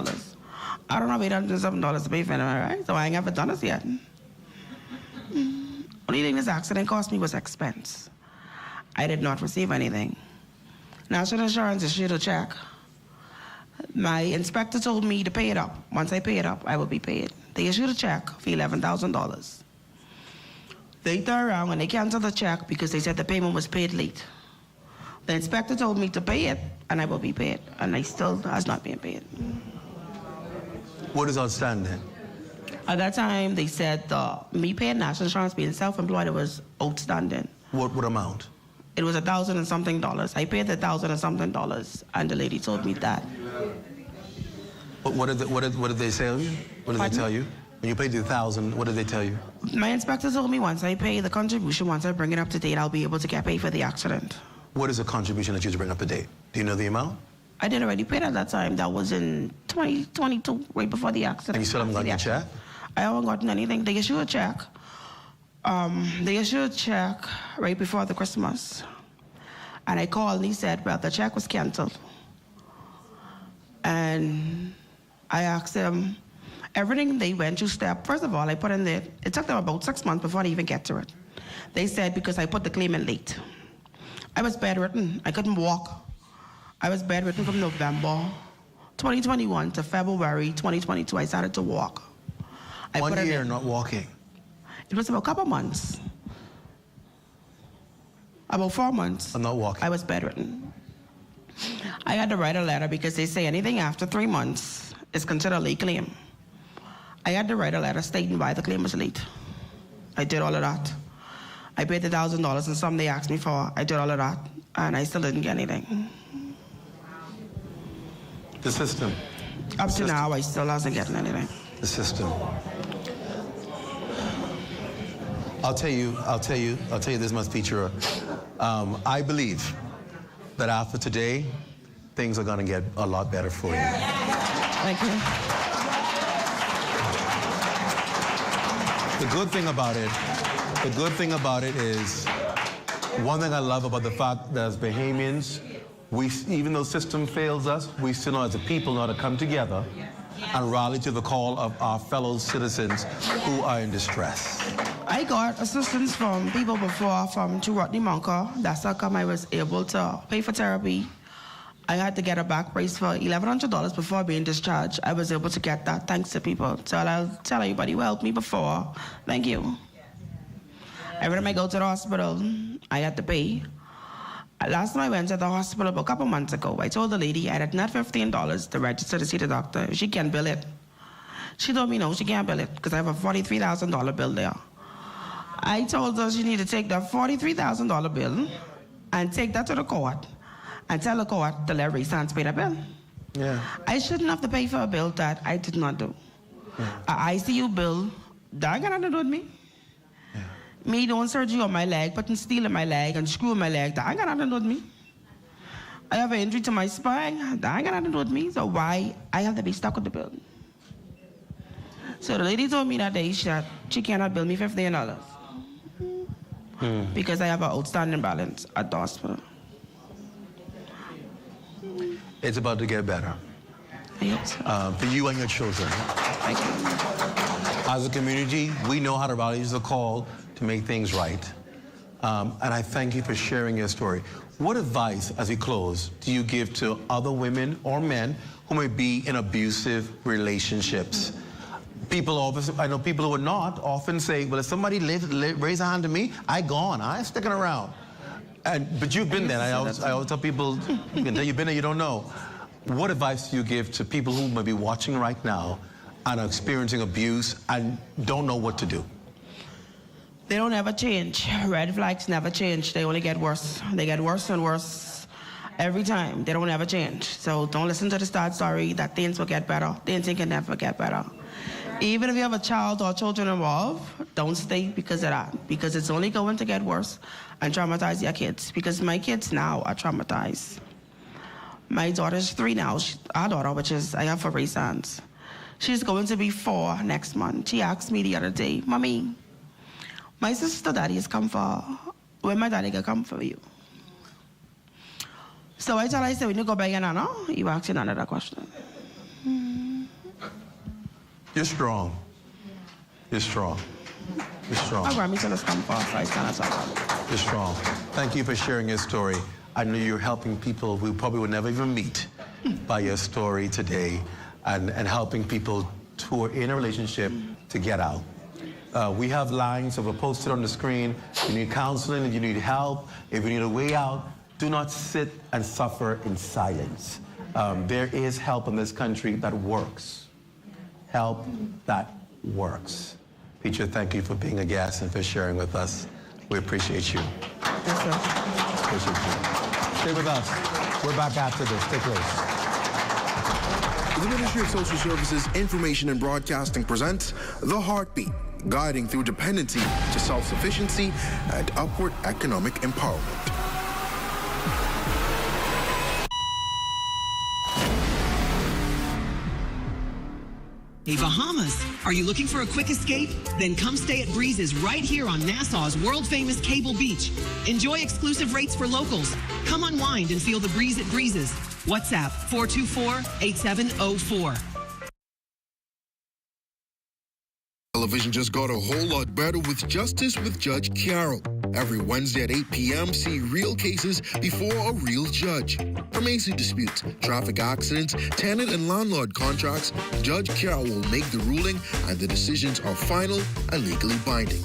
I don't have $800 and something to pay for an MRI, so I ain't ever done this yet. Only thing this accident cost me was expense. I did not receive anything. National Insurance issued a check. My inspector told me to pay it up. Once I pay it up, I will be paid. They issued a check for $11,000. They turned around and they canceled the check because they said the payment was paid late. The inspector told me to pay it, and I will be paid, and I still has not been paid. What is outstanding? At that time, they said me paying national insurance, being self-employed, it was outstanding. What amount? It was $1,000 and something. I paid the $1,000 and something, and the lady told me that. What did they tell you? What did they tell you? When you paid the $1,000, what did they tell you? My inspector told me once I pay the contribution, once I bring it up to date, I'll be able to get paid for the accident. What is the contribution that you to bring up to date? Do you know the amount? I did already pay at that time. That was in 2022, right before the accident. And you still haven't gotten your check? I haven't gotten anything. They issued a check. They issued a check right before the Christmas. And I called and he said, well, the check was canceled. And I asked them, everything they went through step. First of all, I put in there, it took them about 6 months before they even get to it. They said because I put the claim in late. I was bedridden. I couldn't walk. I was bedridden from November 2021 to February 2022. I started to walk. 1 year not walking? It was about a couple months. About 4 months. I'm not walking. I was bedridden. I had to write a letter because they say anything after 3 months is considered a late claim. I had to write a letter stating why the claim was late. I did all of that. I paid the $1,000 and some they asked me for. I did all of that, and I still didn't get anything. The system. Up to now, I still hasn't gotten anything. The system. I'll tell you this much, feature. I believe that after today, things are going to get a lot better for you. Thank you. The good thing about it is, one thing I love about the fact that as Bahamians, even though the system fails us, we still know as a people know how to come together and rally to the call of our fellow citizens who are in distress. I got assistance from people before from Rodney Monka. That's how come I was able to pay for therapy. I had to get a back brace for $1,100 before being discharged. I was able to get that thanks to people. So I'll tell everybody who helped me before, thank you. Every time I go to the hospital, I had to pay. Last time I went to the hospital a couple months ago, I told the lady I had not $15 to register to see the doctor. She can't bill it. She told me no, she can't bill it because I have a $43,000 bill there. I told her she needed to take that $43,000 bill and take that to the court and tell the court to let Ray Sands pay the bill. Yeah. I shouldn't have to pay for a bill that I did not do. Yeah. An ICU bill, that got nothing to do with me. Yeah. Me doing surgery on my leg, putting steel in my leg and screw in my leg, that got nothing to do with me. I have an injury to my spine, that got nothing to do with me. So why I have to be stuck with the bill? So the lady told me that day that she cannot bill me $15 because I have an outstanding balance at the hospital. It's about to get better. I hope so. For you and your children. Thank you. As a community, we know how to rally the call to make things right. And I thank you for sharing your story. What advice, as we close, do you give to other women or men who may be in abusive relationships? People obviously, I know people who are not often say, well, if somebody raise a hand to me, I gone. I ain't sticking around. But you've been there. I always tell people, you've been there, you don't know. What advice do you give to people who may be watching right now and are experiencing abuse and don't know what to do? They don't ever change. Red flags never change. They only get worse. They get worse and worse every time. They don't ever change. So don't listen to the start story that things will get better. Things can never get better. Even if you have a child or children involved, don't stay because of that. Because it's only going to get worse and traumatize your kids. Because my kids now are traumatized. My daughter's 3 now. Our daughter, which is, I have 4 sons. She's going to be 4 next month. She asked me the other day, Mommy, my sister daddy has come for, when my daddy can come for you? So I tell her, I said, when you go back in Anna, you ask you another question. You're strong. You're strong. You're strong. You're strong. Thank you for sharing your story. I know you're helping people we probably would never even meet by your story today and helping people who are in a relationship to get out. We have lines that were posted on the screen. If you need counseling, if you need help, if you need a way out, do not sit and suffer in silence. There is help in this country that works. Help that works. Peter, thank you for being a guest and for sharing with us. We appreciate you. Yes, sir. Appreciate you. Stay with us. We're back after this. Stay close. The Ministry of Social Services Information and Broadcasting presents The Heartbeat, guiding through dependency to self-sufficiency and upward economic empowerment. Hey, Bahamas, are you looking for a quick escape? Then come stay at Breezes right here on Nassau's world-famous Cable Beach. Enjoy exclusive rates for locals. Come unwind and feel the breeze at Breezes. WhatsApp 424-8704. Television just got a whole lot better with Justice with Judge Carol. Every Wednesday at 8 p.m., see real cases before a real judge. From AC disputes, traffic accidents, tenant and landlord contracts, Judge Carol will make the ruling and the decisions are final and legally binding.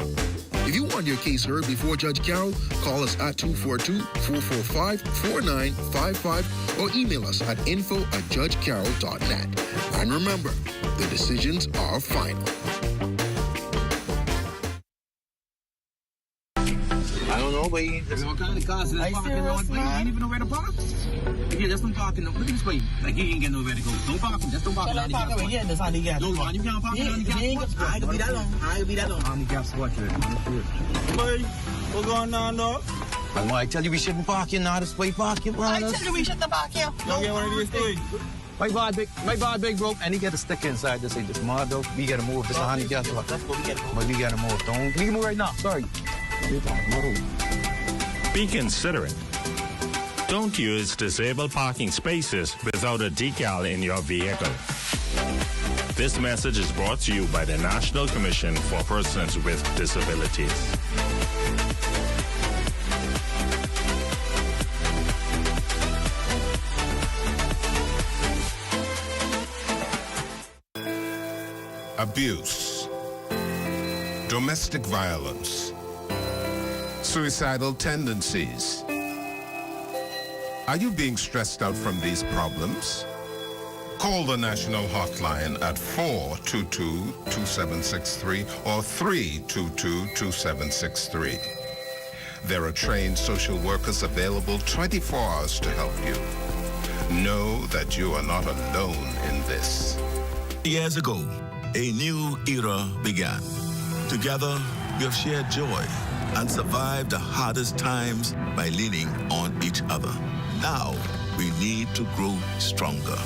If you want your case heard before Judge Carol, call us at 242-445-4955 or email us at info@judgecarol.net. And remember, the decisions are final. I don't know, but there's all kind of cars in that parking lot. You ain't even know where to park. Yeah, that's don't park in the, look at this way. Like, you ain't get nowhere to go. Don't park him. Just don't park him. Don't park him. Yeah, that's how they get. No, Ron, you can't park him. I ain't gonna be that long. I ain't gonna be that long. How many gaps watch it? Boy, what's going on, dog? I tell you we shouldn't park here now. This way park here, bro. I tell you we shouldn't park here. Don't get one of these things. My bad big bro, and he got a sticker inside this. Say, this mud though. We gotta move. This is how he gets. That's what we gotta move. But we gotta move. Don't. We can move right now. Sorry. Be considerate. Don't use disabled parking spaces without a decal in your vehicle. This message is brought to you by the National Commission for Persons with Disabilities. Abuse, domestic violence, suicidal tendencies. Are you being stressed out from these problems? Call the national hotline at 422-2763 or 322-2763. There are trained social workers available 24 hours to help you. Know that you are not alone in this. Years ago, a new era began. Together, we have shared joy and survived the hardest times by leaning on each other. Now, we need to grow stronger.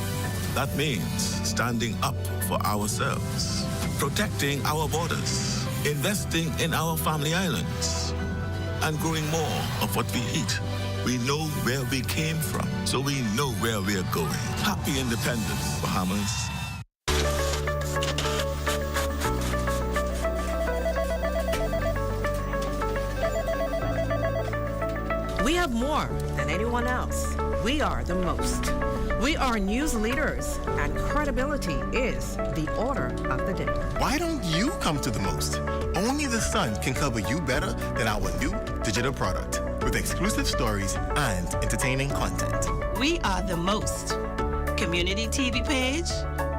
That means standing up for ourselves, protecting our borders, investing in our family islands, and growing more of what we eat. We know where we came from, so we know where we're going. Happy Independence, Bahamas. We have more than anyone else. We are the most. We are news leaders, and credibility is the order of the day. Why don't you come to the most? Only the Sun can cover you better than our new digital product with exclusive stories and entertaining content. We are the most. Community TV page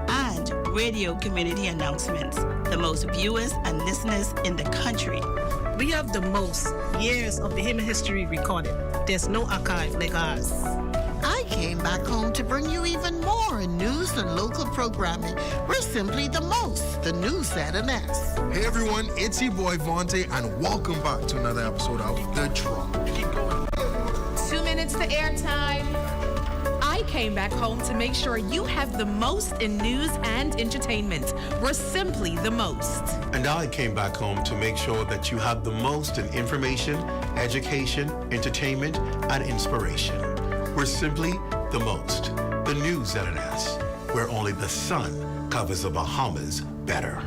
and radio community announcements. The most viewers and listeners in the country. We have the most years of the human history recorded. There's no archive like ours. I came back home to bring you even more news and local programming. We're simply the most, the news at an S. Hey everyone, it's your boy Vontae, and welcome back to another episode of The Drop. 2 minutes to airtime. I came back home to make sure you have the most in news and entertainment. We're simply the most. And I came back home to make sure that you have the most in information, education, entertainment, and inspiration. We're simply the most. The news at an S, where only the sun covers the Bahamas better.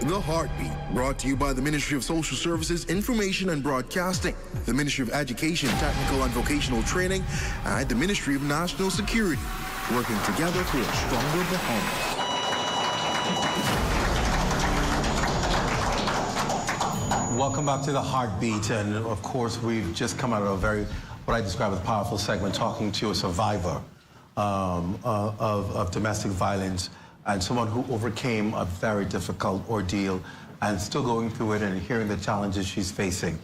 The Heartbeat, brought to you by the Ministry of Social Services, Information and Broadcasting, the Ministry of Education, Technical and Vocational Training, and the Ministry of National Security, working together for a stronger Bahamas. Welcome back to the Heartbeat, and of course we've just come out of what I describe as a powerful segment, talking to a survivor of domestic violence and someone who overcame a very difficult ordeal and still going through it and hearing the challenges she's facing.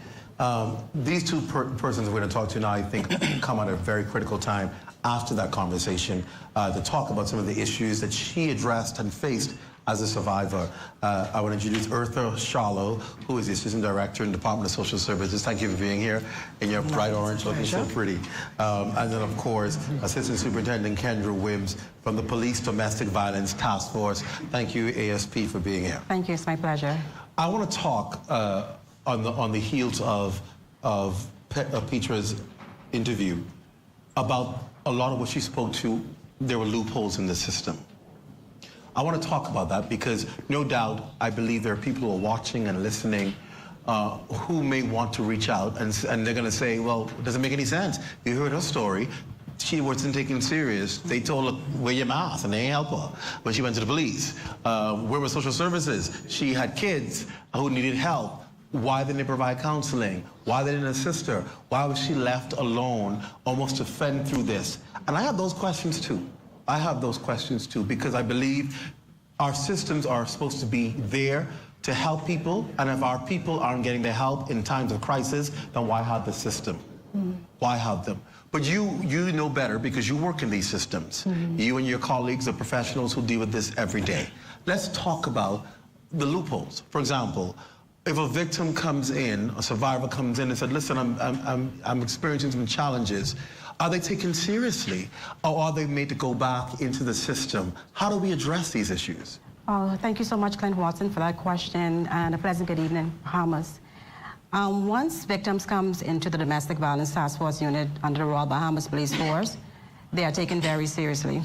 These two persons we're going to talk to now, I think, come at a very critical time after that conversation to talk about some of the issues that she addressed and faced as a survivor. I want to introduce Eartha Sharlow, who is the Assistant Director in the Department of Social Services. Thank you for being here in your bright orange, looking so pretty. And then, of course, Assistant Superintendent Kendra Wims from the Police Domestic Violence Task Force. Thank you, ASP, for being here. Thank you. It's my pleasure. I want to talk on the heels of Petra's interview about a lot of what she spoke to. There were loopholes in the system. I want to talk about that because no doubt I believe there are people who are watching and listening who may want to reach out and they're going to say, well, it doesn't make any sense. You heard her story. She wasn't taken serious. They told her, wear your mask, and they ain't help her when she went to the police. Where were social services? She had kids who needed help. Why didn't they provide counseling? Why they didn't assist her? Why was she left alone almost to fend through this? And I have those questions too. I have those questions too, because I believe our systems are supposed to be there to help people, and if our people aren't getting the help in times of crisis, then why have the system? Why have them? But you know better because you work in these systems. You and your colleagues are professionals who deal with this every day. Let's talk about the loopholes. For example, if a victim comes in, a survivor comes in and said, listen, I'm experiencing some challenges, are they taken seriously, or are they made to go back into the system? How do we address these issues? Thank you so much, Clint Watson, for that question, and a pleasant good evening, Bahamas. Once victims comes into the Domestic Violence Task Force unit under the Royal Bahamas Police Force, they are taken very seriously.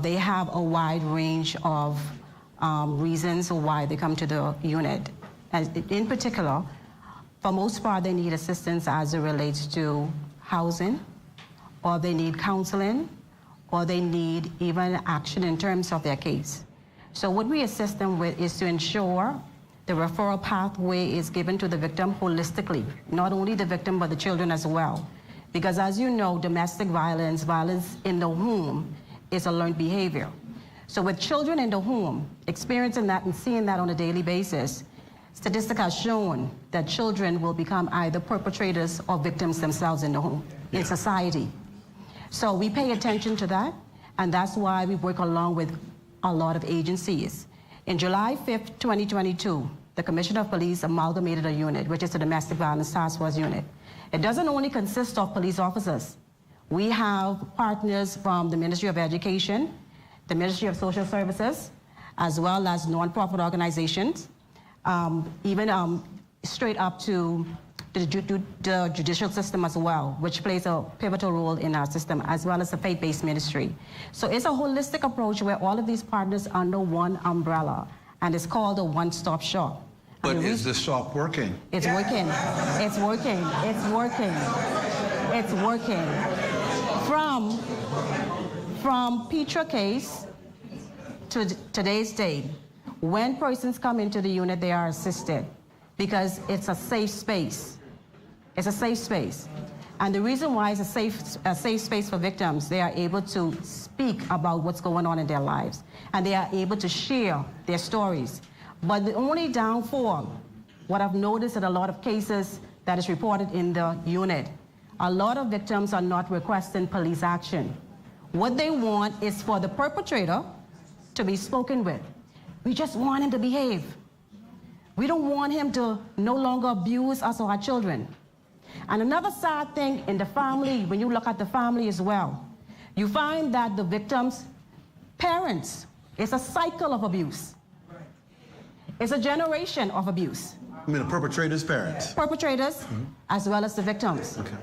They have a wide range of reasons why they come to the unit. In particular, for most part, they need assistance as it relates to housing, or they need counseling, or they need even action in terms of their case. So what we assist them with is to ensure the referral pathway is given to the victim holistically, not only the victim, but the children as well. Because as you know, domestic violence, violence in the home is a learned behavior. So with children in the home, experiencing that and seeing that on a daily basis, statistics have shown that children will become either perpetrators or victims themselves in the home, in society. So we pay attention to that, and that's why we work along with a lot of agencies. In July 5th, 2022, the Commissioner of Police amalgamated a unit, which is the Domestic Violence Task Force unit. It doesn't only consist of police officers. We have partners from the Ministry of Education, the Ministry of Social Services, as well as non-profit organizations, even straight up to the judicial system as well, which plays a pivotal role in our system, as well as the faith-based ministry. So it's a holistic approach where all of these partners are under one umbrella, and it's called a one-stop shop. But is the shop working? It's working. It's working. It's working. It's working. From Petra case to today's date, when persons come into the unit, they are assisted because it's a safe space. It's a safe space. And the reason why it's a safe space for victims, they are able to speak about what's going on in their lives, and they are able to share their stories. But the only downfall, what I've noticed in a lot of cases that is reported in the unit, a lot of victims are not requesting police action. What they want is for the perpetrator to be spoken with. We just want him to behave. We don't want him to no longer abuse us or our children. And another sad thing in the family, when you look at the family as well, you find that the victim's parents, it's a cycle of abuse. It's a generation of abuse. I mean, the perpetrator's parents? Perpetrators, as well as the victims. Okay.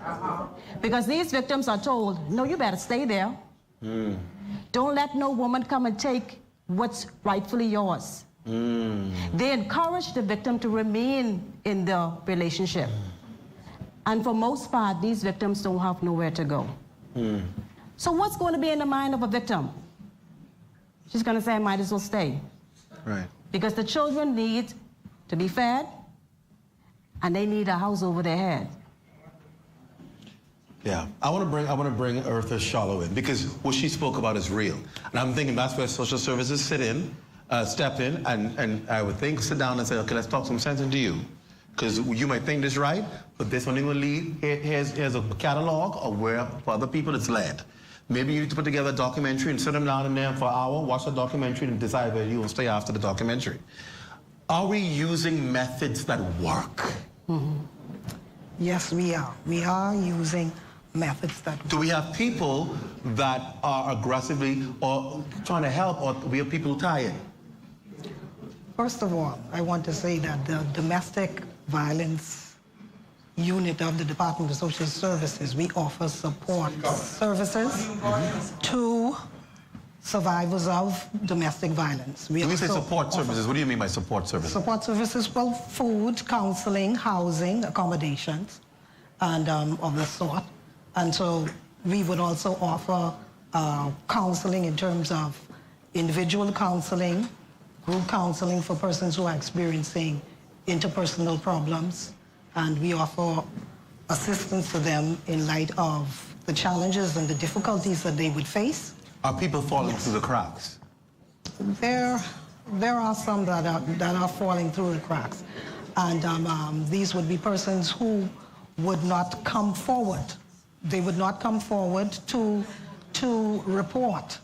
Because these victims are told, no, you better stay there. Don't let no woman come and take what's rightfully yours. They encourage the victim to remain in the relationship. And for most part, these victims don't have nowhere to go. So what's going to be in the mind of a victim? She's going to say, I might as well stay. Right. Because the children need to be fed, and they need a house over their head. Yeah, I want to bring Eartha Shallow in because what she spoke about is real, and I'm thinking that's where social services step in, and I would think sit down and say, okay, let's talk some sense into you, because you might think this right, but this one will lead. Here's a catalog of where for other people it's led. Maybe you need to put together a documentary and sit them down in there for an hour, watch the documentary, and decide whether you will stay after the documentary. Are we using methods that work? Mm-hmm. Yes, we are. We are using methods that work. Do we have people that are aggressively or trying to help, or we have people tired? First of all, I want to say that the domestic violence unit of the Department of Social Services, we offer support services to survivors of domestic violence. When you say support services, what do you mean by support services? Support services, well, food, counseling, housing, accommodations, and of the sort. And so we would also offer counseling in terms of individual counseling, group counseling for persons who are experiencing interpersonal problems, and we offer assistance to them in light of the challenges and the difficulties that they would face. Are people falling through the cracks? There are some that are falling through the cracks, and these would be persons who would not come forward. They would not come forward to report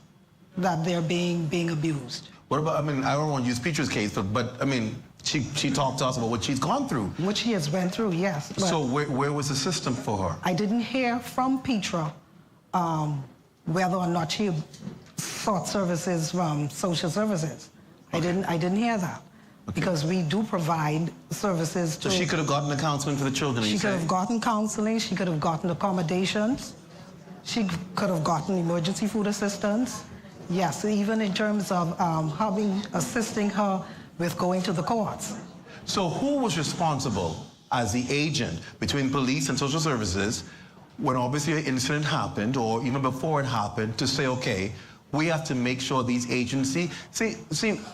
that they're being abused. What about, I mean, I don't want to use Petra's case, but I mean, she talked to us about what she's gone through. What she has went through, yes. So where was the system for her? I didn't hear from Petra whether or not she sought services from social services. Okay. I didn't hear that. Okay. Because we do provide services to... So she could have gotten the counseling for the children, She could have gotten counseling, she could have gotten accommodations, she could have gotten emergency food assistance. Yes, even in terms of assisting her with going to the courts. So who was responsible as the agent between police and social services when obviously an incident happened, or even before it happened, to say, okay, we have to make sure these agencies... See,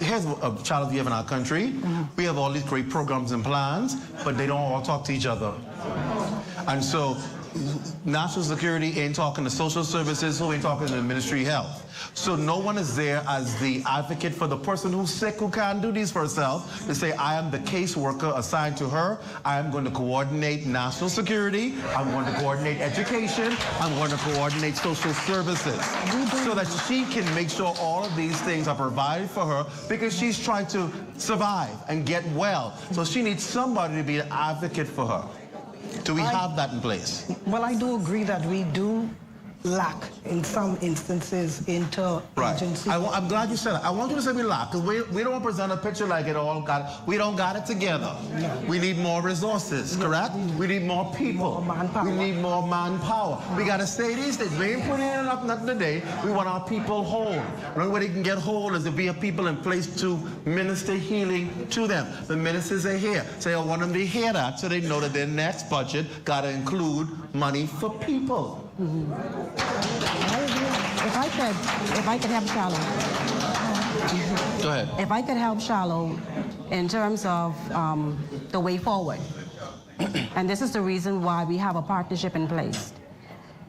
here's a challenge we have in our country. Mm-hmm. We have all these great programs and plans, but they don't all talk to each other. And so national security ain't talking to social services, who ain't talking to the Ministry of Health. So no one is there as the advocate for the person who's sick, who can't do these for herself, to say, I am the caseworker assigned to her. I am going to coordinate national security. I'm going to coordinate education. I'm going to coordinate social services. So that she can make sure all of these things are provided for her, because she's trying to survive and get well. So she needs somebody to be an advocate for her. Do we have that in place? Well, I do agree that we do lack, in some instances, interagency. Right. I'm glad you said that. I want you to say we lack, because we don't present a picture like we don't got it together. No. We need more resources, correct? We need more people. More manpower. We need more manpower. We got to say these things. We ain't putting in enough nothing today. We want our people whole. The only way they can get whole is if we have people in place to minister healing to them. The ministers are here. So I want them to hear that, so they know that their next budget got to include money for people. Mm-hmm. If I could help Shallow. Go ahead. If I could help Shallow in terms of the way forward, and this is the reason why we have a partnership in place.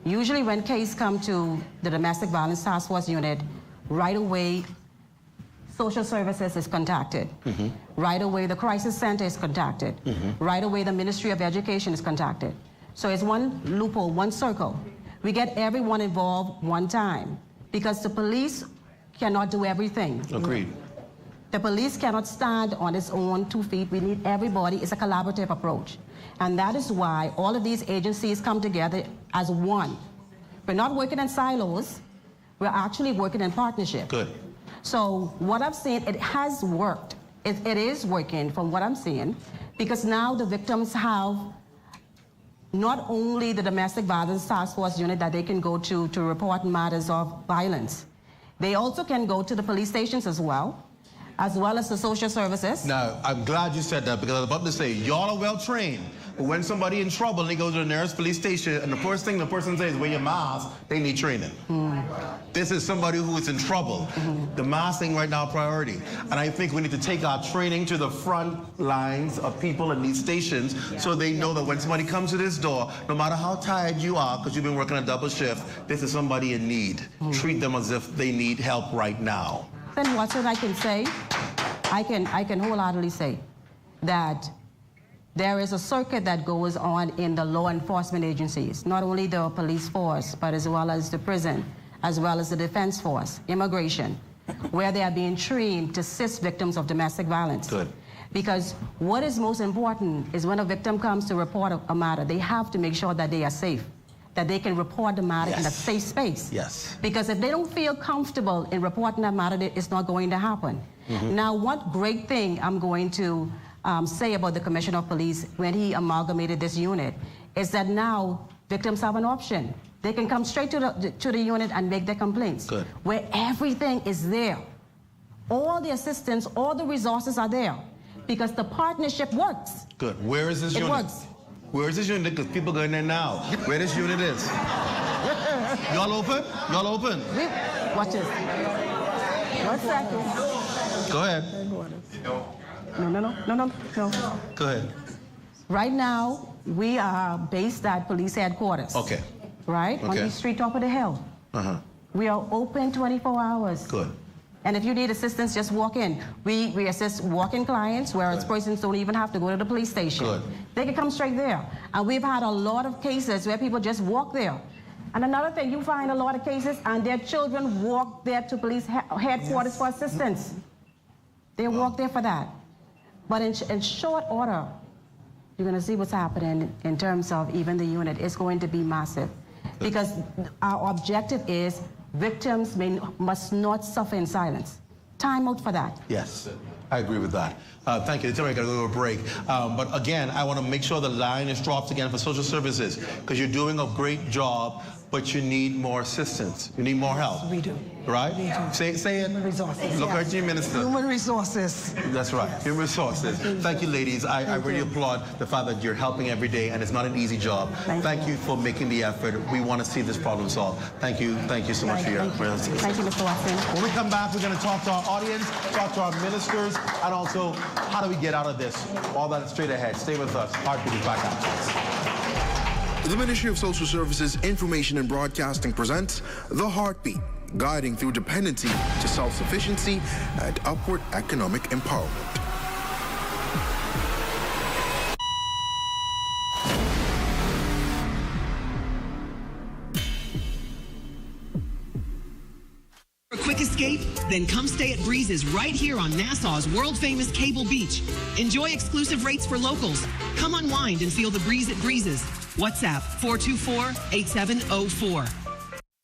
Usually when cases come to the Domestic Violence Task Force Unit, right away social services is contacted. Mm-hmm. Right away the Crisis Center is contacted. Mm-hmm. Right away the Ministry of Education is contacted. So it's one loophole, one circle. We get everyone involved one time, because the police cannot do everything. Agreed. The police cannot stand on its own 2 feet. We need everybody. It's a collaborative approach. And that is why all of these agencies come together as one. We're not working in silos. We're actually working in partnership. Good. So what I've seen, it has worked. It is working from what I'm seeing, because now the victims have not only the Domestic Violence Task Force Unit that they can go to report matters of violence. They also can go to the police stations as well. as well as the social services. Now, I'm glad you said that because I was about to say, y'all are well trained. But when somebody in trouble and they go to the nearest police station and the first thing the person says, wear your mask, they need training. This is somebody who is in trouble. The mask thing right now priority. And I think we need to take our training to the front lines of people in these stations so they know that when somebody comes to this door, no matter how tired you are because you've been working a double shift, this is somebody in need. Treat them as if they need help right now. Then what's what I can say? I can wholeheartedly say that there is a circuit that goes on in the law enforcement agencies, not only the police force, but as well as the prison, as well as the defense force, immigration, where they are being trained to assist victims of domestic violence. Good. Because what is most important is when a victim comes to report a matter, they have to make sure that they are safe, that they can report the matter in a safe space. Yes. Because if they don't feel comfortable in reporting that matter, it's not going to happen. Now, one great thing I'm going to say about the Commissioner of Police when he amalgamated this unit is that now victims have an option. They can come straight to the unit and make their complaints. Good. Where everything is there. All the assistance, all the resources are there because the partnership works. Good. Where is this unit? It works. Where is this unit? Because people go in there now. Where this unit is? Y'all open? Y'all open? Watch this. 1 second. Go ahead. No. Go ahead. Right now, we are based at police headquarters. Okay. Right? On the street top of the hill. We are open 24 hours. Good. And if you need assistance, just walk in. We assist walk-in clients, whereas persons don't even have to go to the police station. Good. They can come straight there. And we've had a lot of cases where people just walk there. And another thing, you find a lot of cases and their children walk there to police headquarters for assistance. They walk there for that. But in short order, you're going to see what's happening in terms of even the unit. It's going to be massive. Because our objective is victims must not suffer in silence. Time out for that. Yes, I agree with that. Thank you. It's all right, got to go to a break. But again, I want to make sure the line is dropped again for social services because you're doing a great job, but you need more assistance. You need more help. We do. Right? We do. Say it. Human resources. Look at your minister. Human resources. That's right. Human resources. Thank you, ladies. I really applaud the fact that you're helping every day, and it's not an easy job. Thank you for making the effort. We want to see this problem solved. Thank you. Thank you so much for your presence. Thank you, Mr. Watson. When we come back, we're going to talk to our audience, talk to our ministers, and also how do we get out of this? All that straight ahead. Stay with us. Heartbeat is back out. The Ministry of Social Services, Information and Broadcasting presents The Heartbeat, guiding through dependency to self-sufficiency and upward economic empowerment. For a quick escape? Then come stay at Breezes right here on Nassau's world-famous Cable Beach. Enjoy exclusive rates for locals. Come unwind and feel the breeze at Breezes. WhatsApp 424-8704.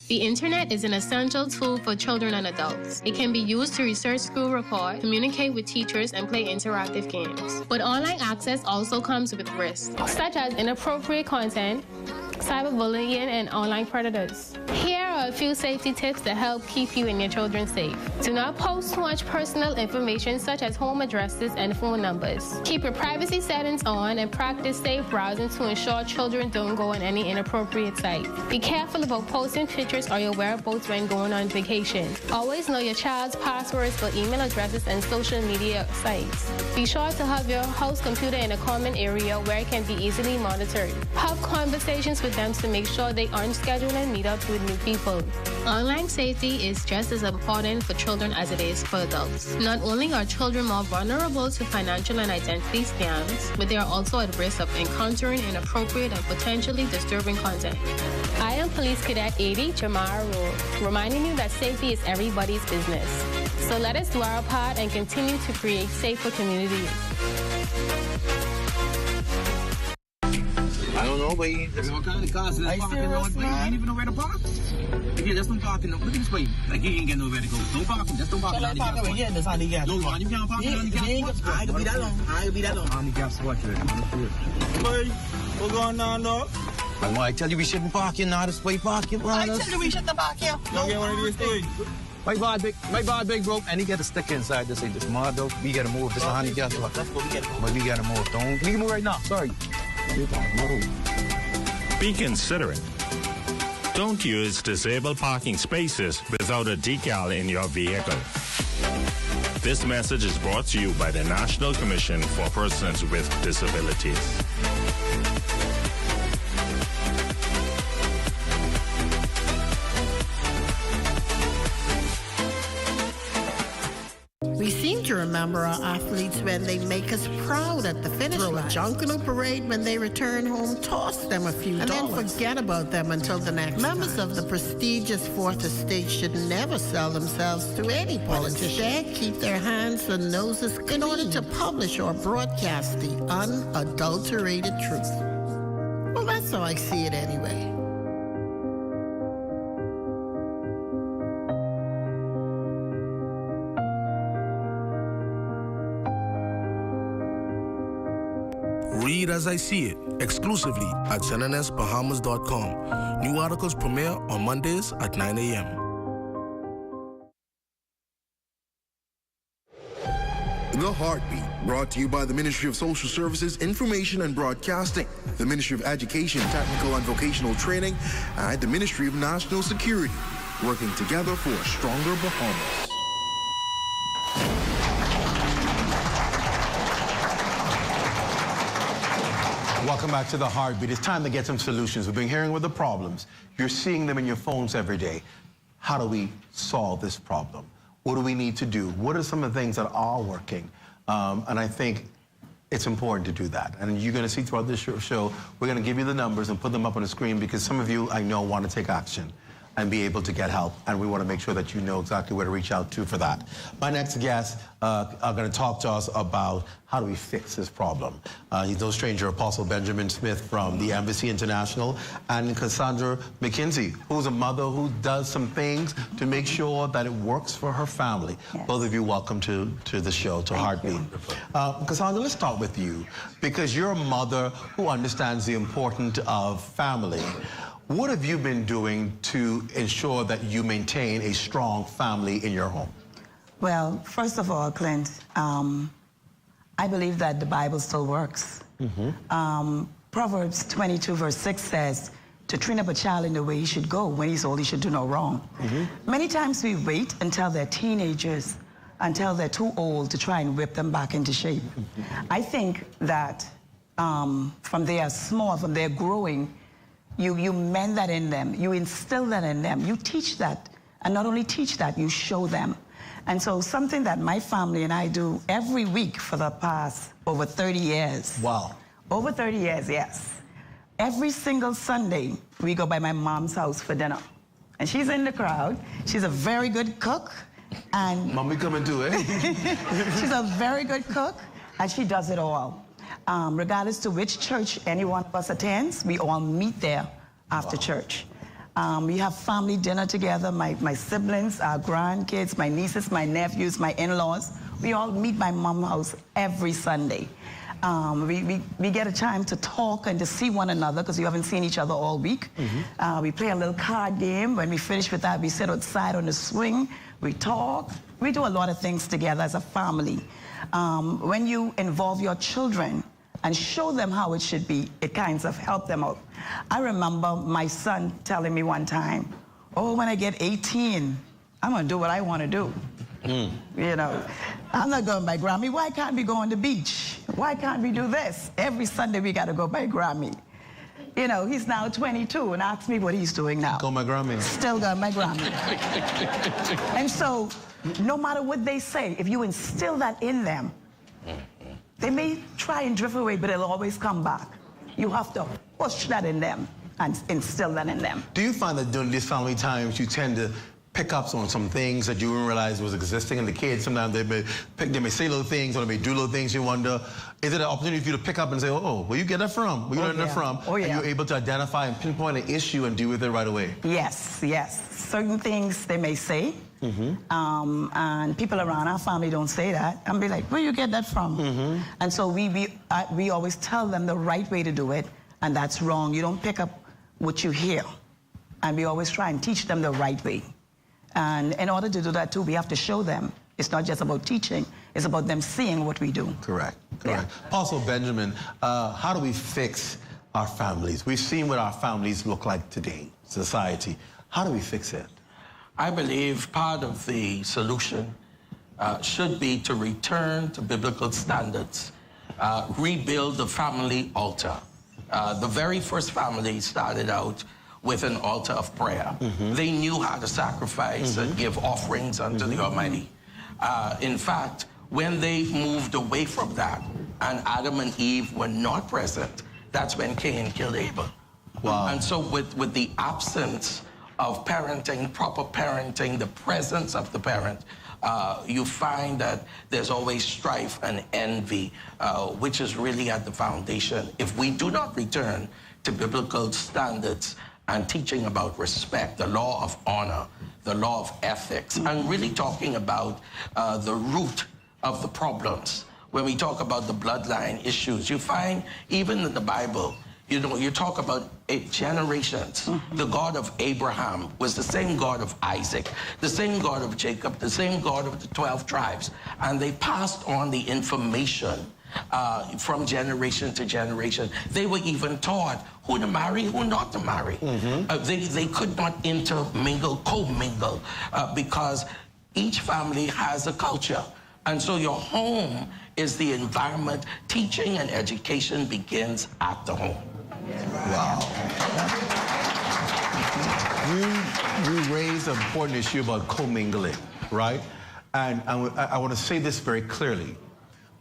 The internet is an essential tool for children and adults. It can be used to research, school record, communicate with teachers, and play interactive games. But online access also comes with risks, such as inappropriate content, cyberbullying, and online predators. Here are a few safety tips to help keep you and your children safe. Do not post too much personal information such as home addresses and phone numbers. Keep your privacy settings on and practice safe browsing to ensure children don't go on any inappropriate sites. Be careful about posting pictures or your whereabouts when going on vacation. Always know your child's passwords for email addresses and social media sites. Be sure to have your house computer in a common area where it can be easily monitored. Have conversations with them to make sure they aren't scheduling meetups with new people. Online safety is just as important for children as it is for adults. Not only are children more vulnerable to financial and identity scams, but they are also at risk of encountering inappropriate and potentially disturbing content. I am Police Cadet 80 Jamara Rule, reminding you that safety is everybody's business. So let us do our part and continue to create safer communities. I don't know, but there's all kind of cars in the parking lot, but you ain't even know where to park. Yeah, that's no parking. Look at this way. Like, you ain't get nowhere to go. Don't park. Just don't park. Don't park over here. That's handicap. No, you can't park on handicap. I ain't gonna be that long. I ain't gonna be that long. Handicap spot, right? Boy, what's going on, dog? I tell you we shouldn't park here now. This way park here, bro. I tell you we shouldn't park here. Don't get one of these things. My bad, big bro. And he got a stick inside to say, this model, we gotta move. This honey got to Let's go, we gotta move. But we gotta move. We can move right now. Sorry. Be considerate. Don't use disabled parking spaces without a decal in your vehicle. This message is brought to you by the National Commission for Persons with Disabilities. We seem to remember our athletes when they make us proud at the finish line. Throw a Junkanoo parade when they return home, toss them a few dollars, and then forget about them until the next Members of the prestigious Fourth Estate should never sell themselves to any politician. Instead, keep their hands and noses clean in order to publish or broadcast the unadulterated truth. Well, that's how I see it anyway. Read as I see it, exclusively at CNNSBahamas.com. New articles premiere on Mondays at 9 a.m. The Heartbeat, brought to you by the Ministry of Social Services, Information and Broadcasting, the Ministry of Education, Technical and Vocational Training, and the Ministry of National Security, working together for a stronger Bahamas. Welcome back to The Heartbeat. It's time to get some solutions. We've been hearing what the problems. You're seeing them in your phones every day. How do we solve this problem? What do we need to do? What are some of the things that are working? And I think it's important to do that. And you're going to see throughout this show, we're going to give you the numbers and put them up on the screen because some of you, I know, want to take action and be able to get help. And we want to make sure that you know exactly where to reach out to for that. My next guests are going to talk to us about how do we fix this problem. He's no stranger, Apostle Benjamin Smith from the Embassy International, and Cassandra McKenzie, who's a mother who does some things to make sure that it works for her family. Yes. Both of you, welcome to the show, to Heartbeat. Cassandra, let's start with you, because you're a mother who understands the importance of family. What have you been doing to ensure that you maintain a strong family in your home? Well, first of all, Clint, I believe that the Bible still works. Proverbs 22 verse 6 says, to train up a child in the way he should go. When he's old, he should do no wrong. Many times we wait until they're teenagers, until they're too old to try and whip them back into shape. I think that from they are small, from their growing, you mend that in them, you instill that in them, you teach that, and not only teach that, you show them. And so something that my family and I do every week for the past over 30 years. Wow. Over 30 years, yes. Every single Sunday, we go by my mom's house for dinner. And she's in the crowd. She's a very good cook. And Mommy come and do it. She's a very good cook, and she does it all. Regardless to which church any one of us attends, we all meet there after church. We have family dinner together, my siblings, our grandkids, my nieces, my nephews, my in-laws. We all meet my mom's house every Sunday. We get a time to talk and to see one another because we haven't seen each other all week. We play a little card game. When we finish with that, we sit outside on the swing. We talk. We do a lot of things together as a family. When you involve your children and show them how it should be, it kinds of help them out. I remember my son telling me one time, oh, when I get 18, I'm going to do what I want to do. You know, I'm not going by Grammy. Why can't we go on the beach? Why can't we do this? Every Sunday we got to go by Grammy. You know, he's now 22 and asks me what he's doing now. Go my Grammy. Still got my Grammy. And so, no matter what they say, if you instill that in them, they may try and drift away, but it'll always come back. You have to push that in them and instill that in them. Do you find that during these family times, you tend to pick up on some things that you didn't realize was existing in the kids? Sometimes they may say little things or they may do little things. You wonder, is it an opportunity for you to pick up and say, oh, where you get that from? Where you learn that from? Oh, yeah. And you're able to identify and pinpoint an issue and deal with it right away? Yes, yes. Certain things they may say, and people around our family don't say that, and be like, where you get that from? And so we always tell them the right way to do it, and that's wrong. You don't pick up what you hear. And we always try and teach them the right way. And in order to do that too, we have to show them. It's not just about teaching, it's about them seeing what we do. Correct, correct. Yeah. Apostle Benjamin, how do we fix our families? We've seen what our families look like today, society. How do we fix it? I believe part of the solution should be to return to biblical standards, rebuild the family altar. The very first family started out with an altar of prayer. They knew how to sacrifice and give offerings unto the Almighty. In fact, when they moved away from that and Adam and Eve were not present, that's when Cain killed Abel. Wow. And so with the absence of parenting, proper parenting, the presence of the parent, you find that there's always strife and envy, which is really at the foundation. If we do not return to biblical standards and teaching about respect, the law of honor, the law of ethics, and really talking about the root of the problems. When we talk about the bloodline issues, you find even in the Bible, you know, you talk about 8 generations. The God of Abraham was the same God of Isaac, the same God of Jacob, the same God of the 12 tribes. And they passed on the information from generation to generation. They were even taught who to marry, who not to marry. They could not intermingle, commingle, because each family has a culture. And so your home is the environment. Teaching and education begins at the home. Wow. You raised an important issue about commingling, right? And I want to say this very clearly,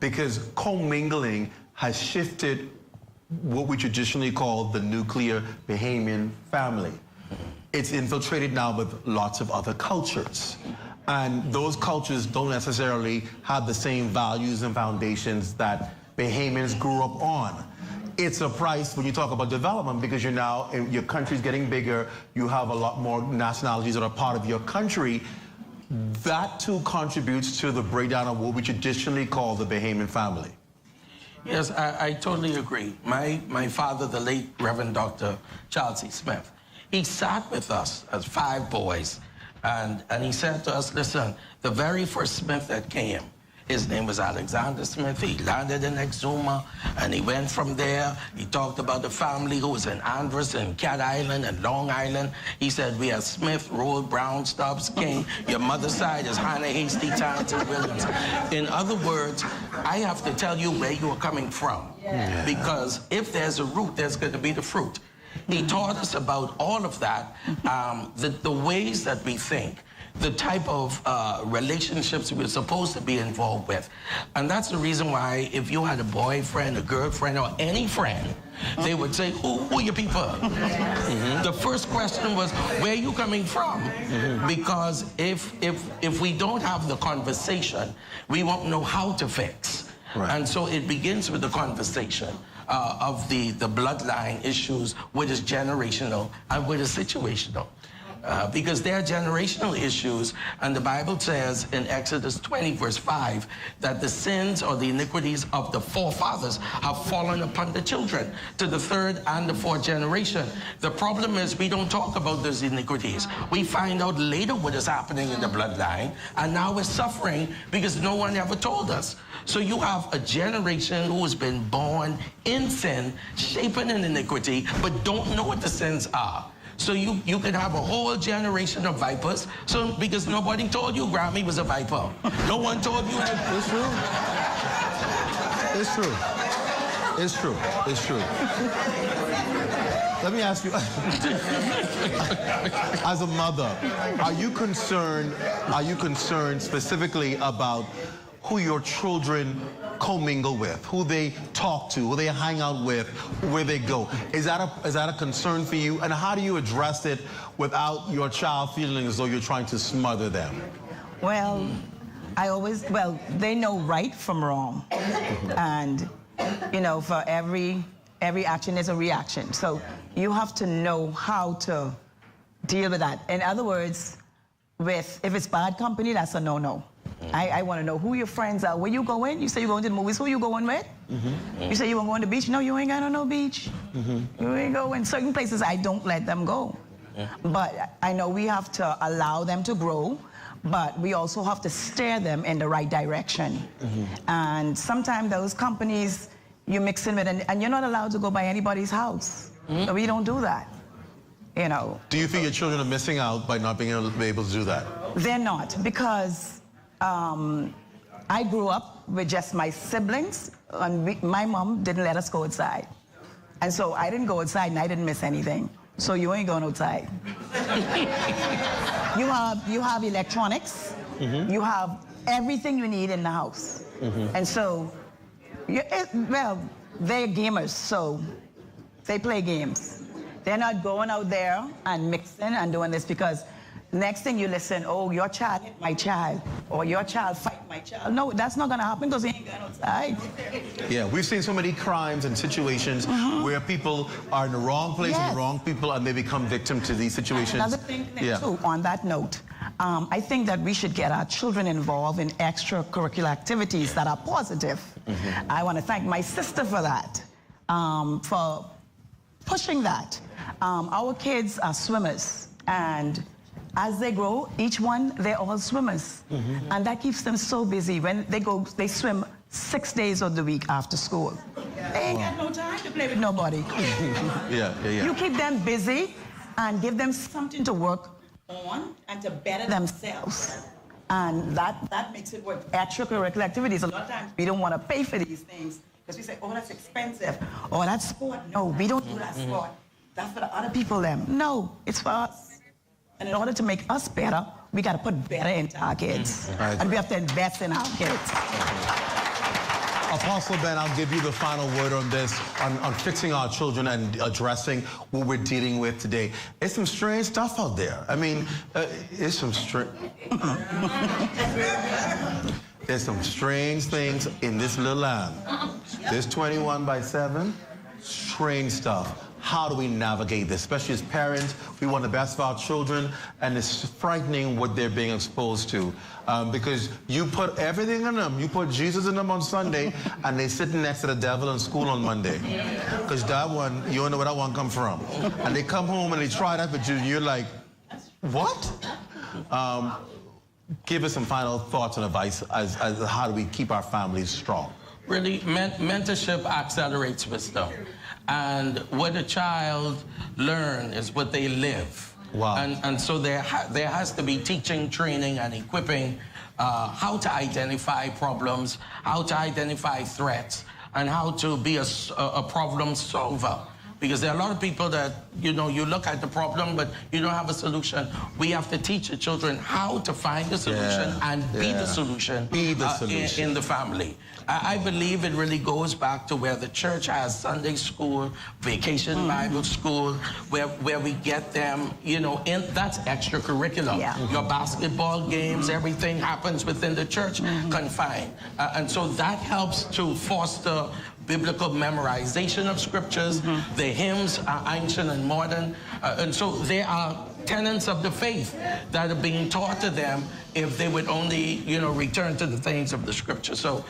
because commingling has shifted what we traditionally call the nuclear Bahamian family. It's infiltrated now with lots of other cultures. And those cultures don't necessarily have the same values and foundations that Bahamians grew up on. It's a price when you talk about development, because you're now, your country's getting bigger, you have a lot more nationalities that are part of your country. That too contributes to the breakdown of what we traditionally call the Bahamian family. Yes, I totally agree. My father, the late Reverend Dr. Charles C. Smith, he sat with us as 5 boys, and he said to us, listen, the very first Smith that came, his name was Alexander Smith. He landed in Exuma, and he went from there. He talked about the family who was in Andros and Cat Island and Long Island. He said, we are Smith, Roll, Brown, Stubbs, King. Your mother's side is Hannah, Hasty, Townsend, Williams. In other words, I have to tell you where you are coming from. Yeah. Because if there's a root, there's going to be the fruit. He taught us about all of that, the ways that we think, the type of relationships we're supposed to be involved with. And that's the reason why if you had a boyfriend, a girlfriend, or any friend, they would say, who are your people? The first question was, where are you coming from? Because if we don't have the conversation, we won't know how to fix. Right. And so it begins with the conversation of the bloodline issues, what is generational and what is situational. Because they are generational issues, and the Bible says in Exodus 20, verse 5, that the sins or the iniquities of the forefathers have fallen upon the children to the 3rd and the 4th generation. The problem is we don't talk about those iniquities. We find out later what is happening in the bloodline, and now we're suffering because no one ever told us. So you have a generation who has been born in sin, shaping in iniquity, but don't know what the sins are. So you could have a whole generation of vipers, because nobody told you Grammy was a viper. No one told you that. It's true. It's true. It's true. It's true. Let me ask you, as a mother, are you concerned specifically about who your children commingle with, who they talk to, who they hang out with, where they go? Is that a concern for you? And how do you address it without your child feeling as though you're trying to smother them? Well, they know right from wrong. And, you know, for every action is a reaction. So you have to know how to deal with that. In other words, if it's bad company, that's a no-no. I want to know who your friends are. Where you going? You say you're going to the movies. Who you going with? You say you want to go on the beach. No, you ain't got on no beach. You ain't going. Certain places I don't let them go But I know we have to allow them to grow, but we also have to steer them in the right direction. And sometimes those companies you mix in with, and you're not allowed to go by anybody's house. We don't do that, you know. Do you feel your children are missing out by not being able to do that? They're not, because I grew up with just my siblings, and my mom didn't let us go outside. And so I didn't go outside, and I didn't miss anything. So you ain't going outside. You have electronics, you have everything you need in the house. And so, well, they're gamers, so they play games. They're not going out there and mixing and doing this, because next thing you listen, oh, your child hit my child, or your child fight my child. No, that's not gonna happen, because he ain't going outside. Yeah, we've seen so many crimes and situations where people are in the wrong place with the wrong people, and they become victim to these situations. Another thing too, on that note, I think that we should get our children involved in extracurricular activities that are positive. I want to thank my sister for that, for pushing that. Our kids are swimmers, and as they grow, each one, they're all swimmers. And that keeps them so busy. When they swim 6 days of the week after school. They ain't got no time to play with nobody. You keep them busy and give them something to work on and to better themselves. And that makes it work. Extracurricular activities, a lot of times we don't want to pay for these things, because we say, oh, that's expensive. Oh, that's sport. No, we don't do that sport. That's for the other people then. No, it's for us. And in order to make us better, we got to put better into our kids. And we have to invest in our kids. Apostle Ben, I'll give you the final word on this, on fixing our children and addressing what we're dealing with today. It's some strange stuff out there. I mean, it's some strange... There's some strange things in this little land. This 21/7, strange stuff. How do we navigate this? Especially as parents, we want the best for our children, and it's frightening what they're being exposed to. Because you put everything in them. You put Jesus in them on Sunday, and they're sitting next to the devil in school on Monday. Because that one, you don't know where that one come from. And they come home and they try that with you, and you're like, what? Give us some final thoughts and advice as how do we keep our families strong? Really, mentorship accelerates wisdom. And what a child learns is what they live. Wow. And so there has to be teaching, training, and equipping how to identify problems, how to identify threats, and how to be a problem solver. Because there are a lot of people that, you know, you look at the problem, but you don't have a solution. We have to teach the children how to find the solution and be the solution, in the family. I believe it really goes back to where the church has Sunday school, vacation Bible school, where we get them, you know, that's extracurricular. Your basketball games, everything happens within the church, confined. And so that helps to foster biblical memorization of scriptures. The hymns are ancient and modern. And so there are tenets of the faith that are being taught to them if they would only, you know, return to the things of the scripture. So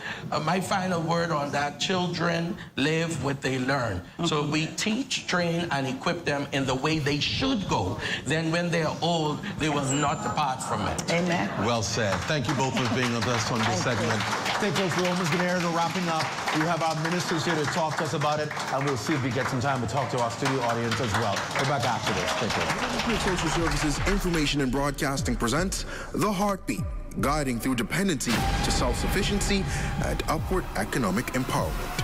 my final word on that, children live what they learn. So we teach, train, and equip them in the way they should go. Then when they're old, they will not depart from it. Amen. Well said. Thank you both for being with us on this segment. Thank you, we're almost getting to wrapping up. We have our ministers here to talk to us about it, and we'll see if we get some time to talk to our studio audience as well. We're back after this. Thank you. Social Services Information and Broadcasting presents The Heartbeat, guiding through dependency to self-sufficiency and upward economic empowerment.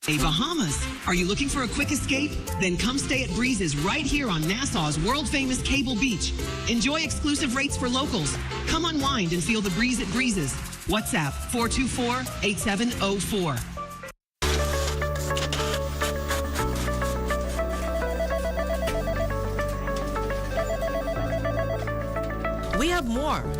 Hey, Bahamas, are you looking for a quick escape? Then come stay at Breezes right here on Nassau's world-famous Cable Beach. Enjoy exclusive rates for locals. Come unwind and feel the breeze at Breezes. WhatsApp 424-8704. We have more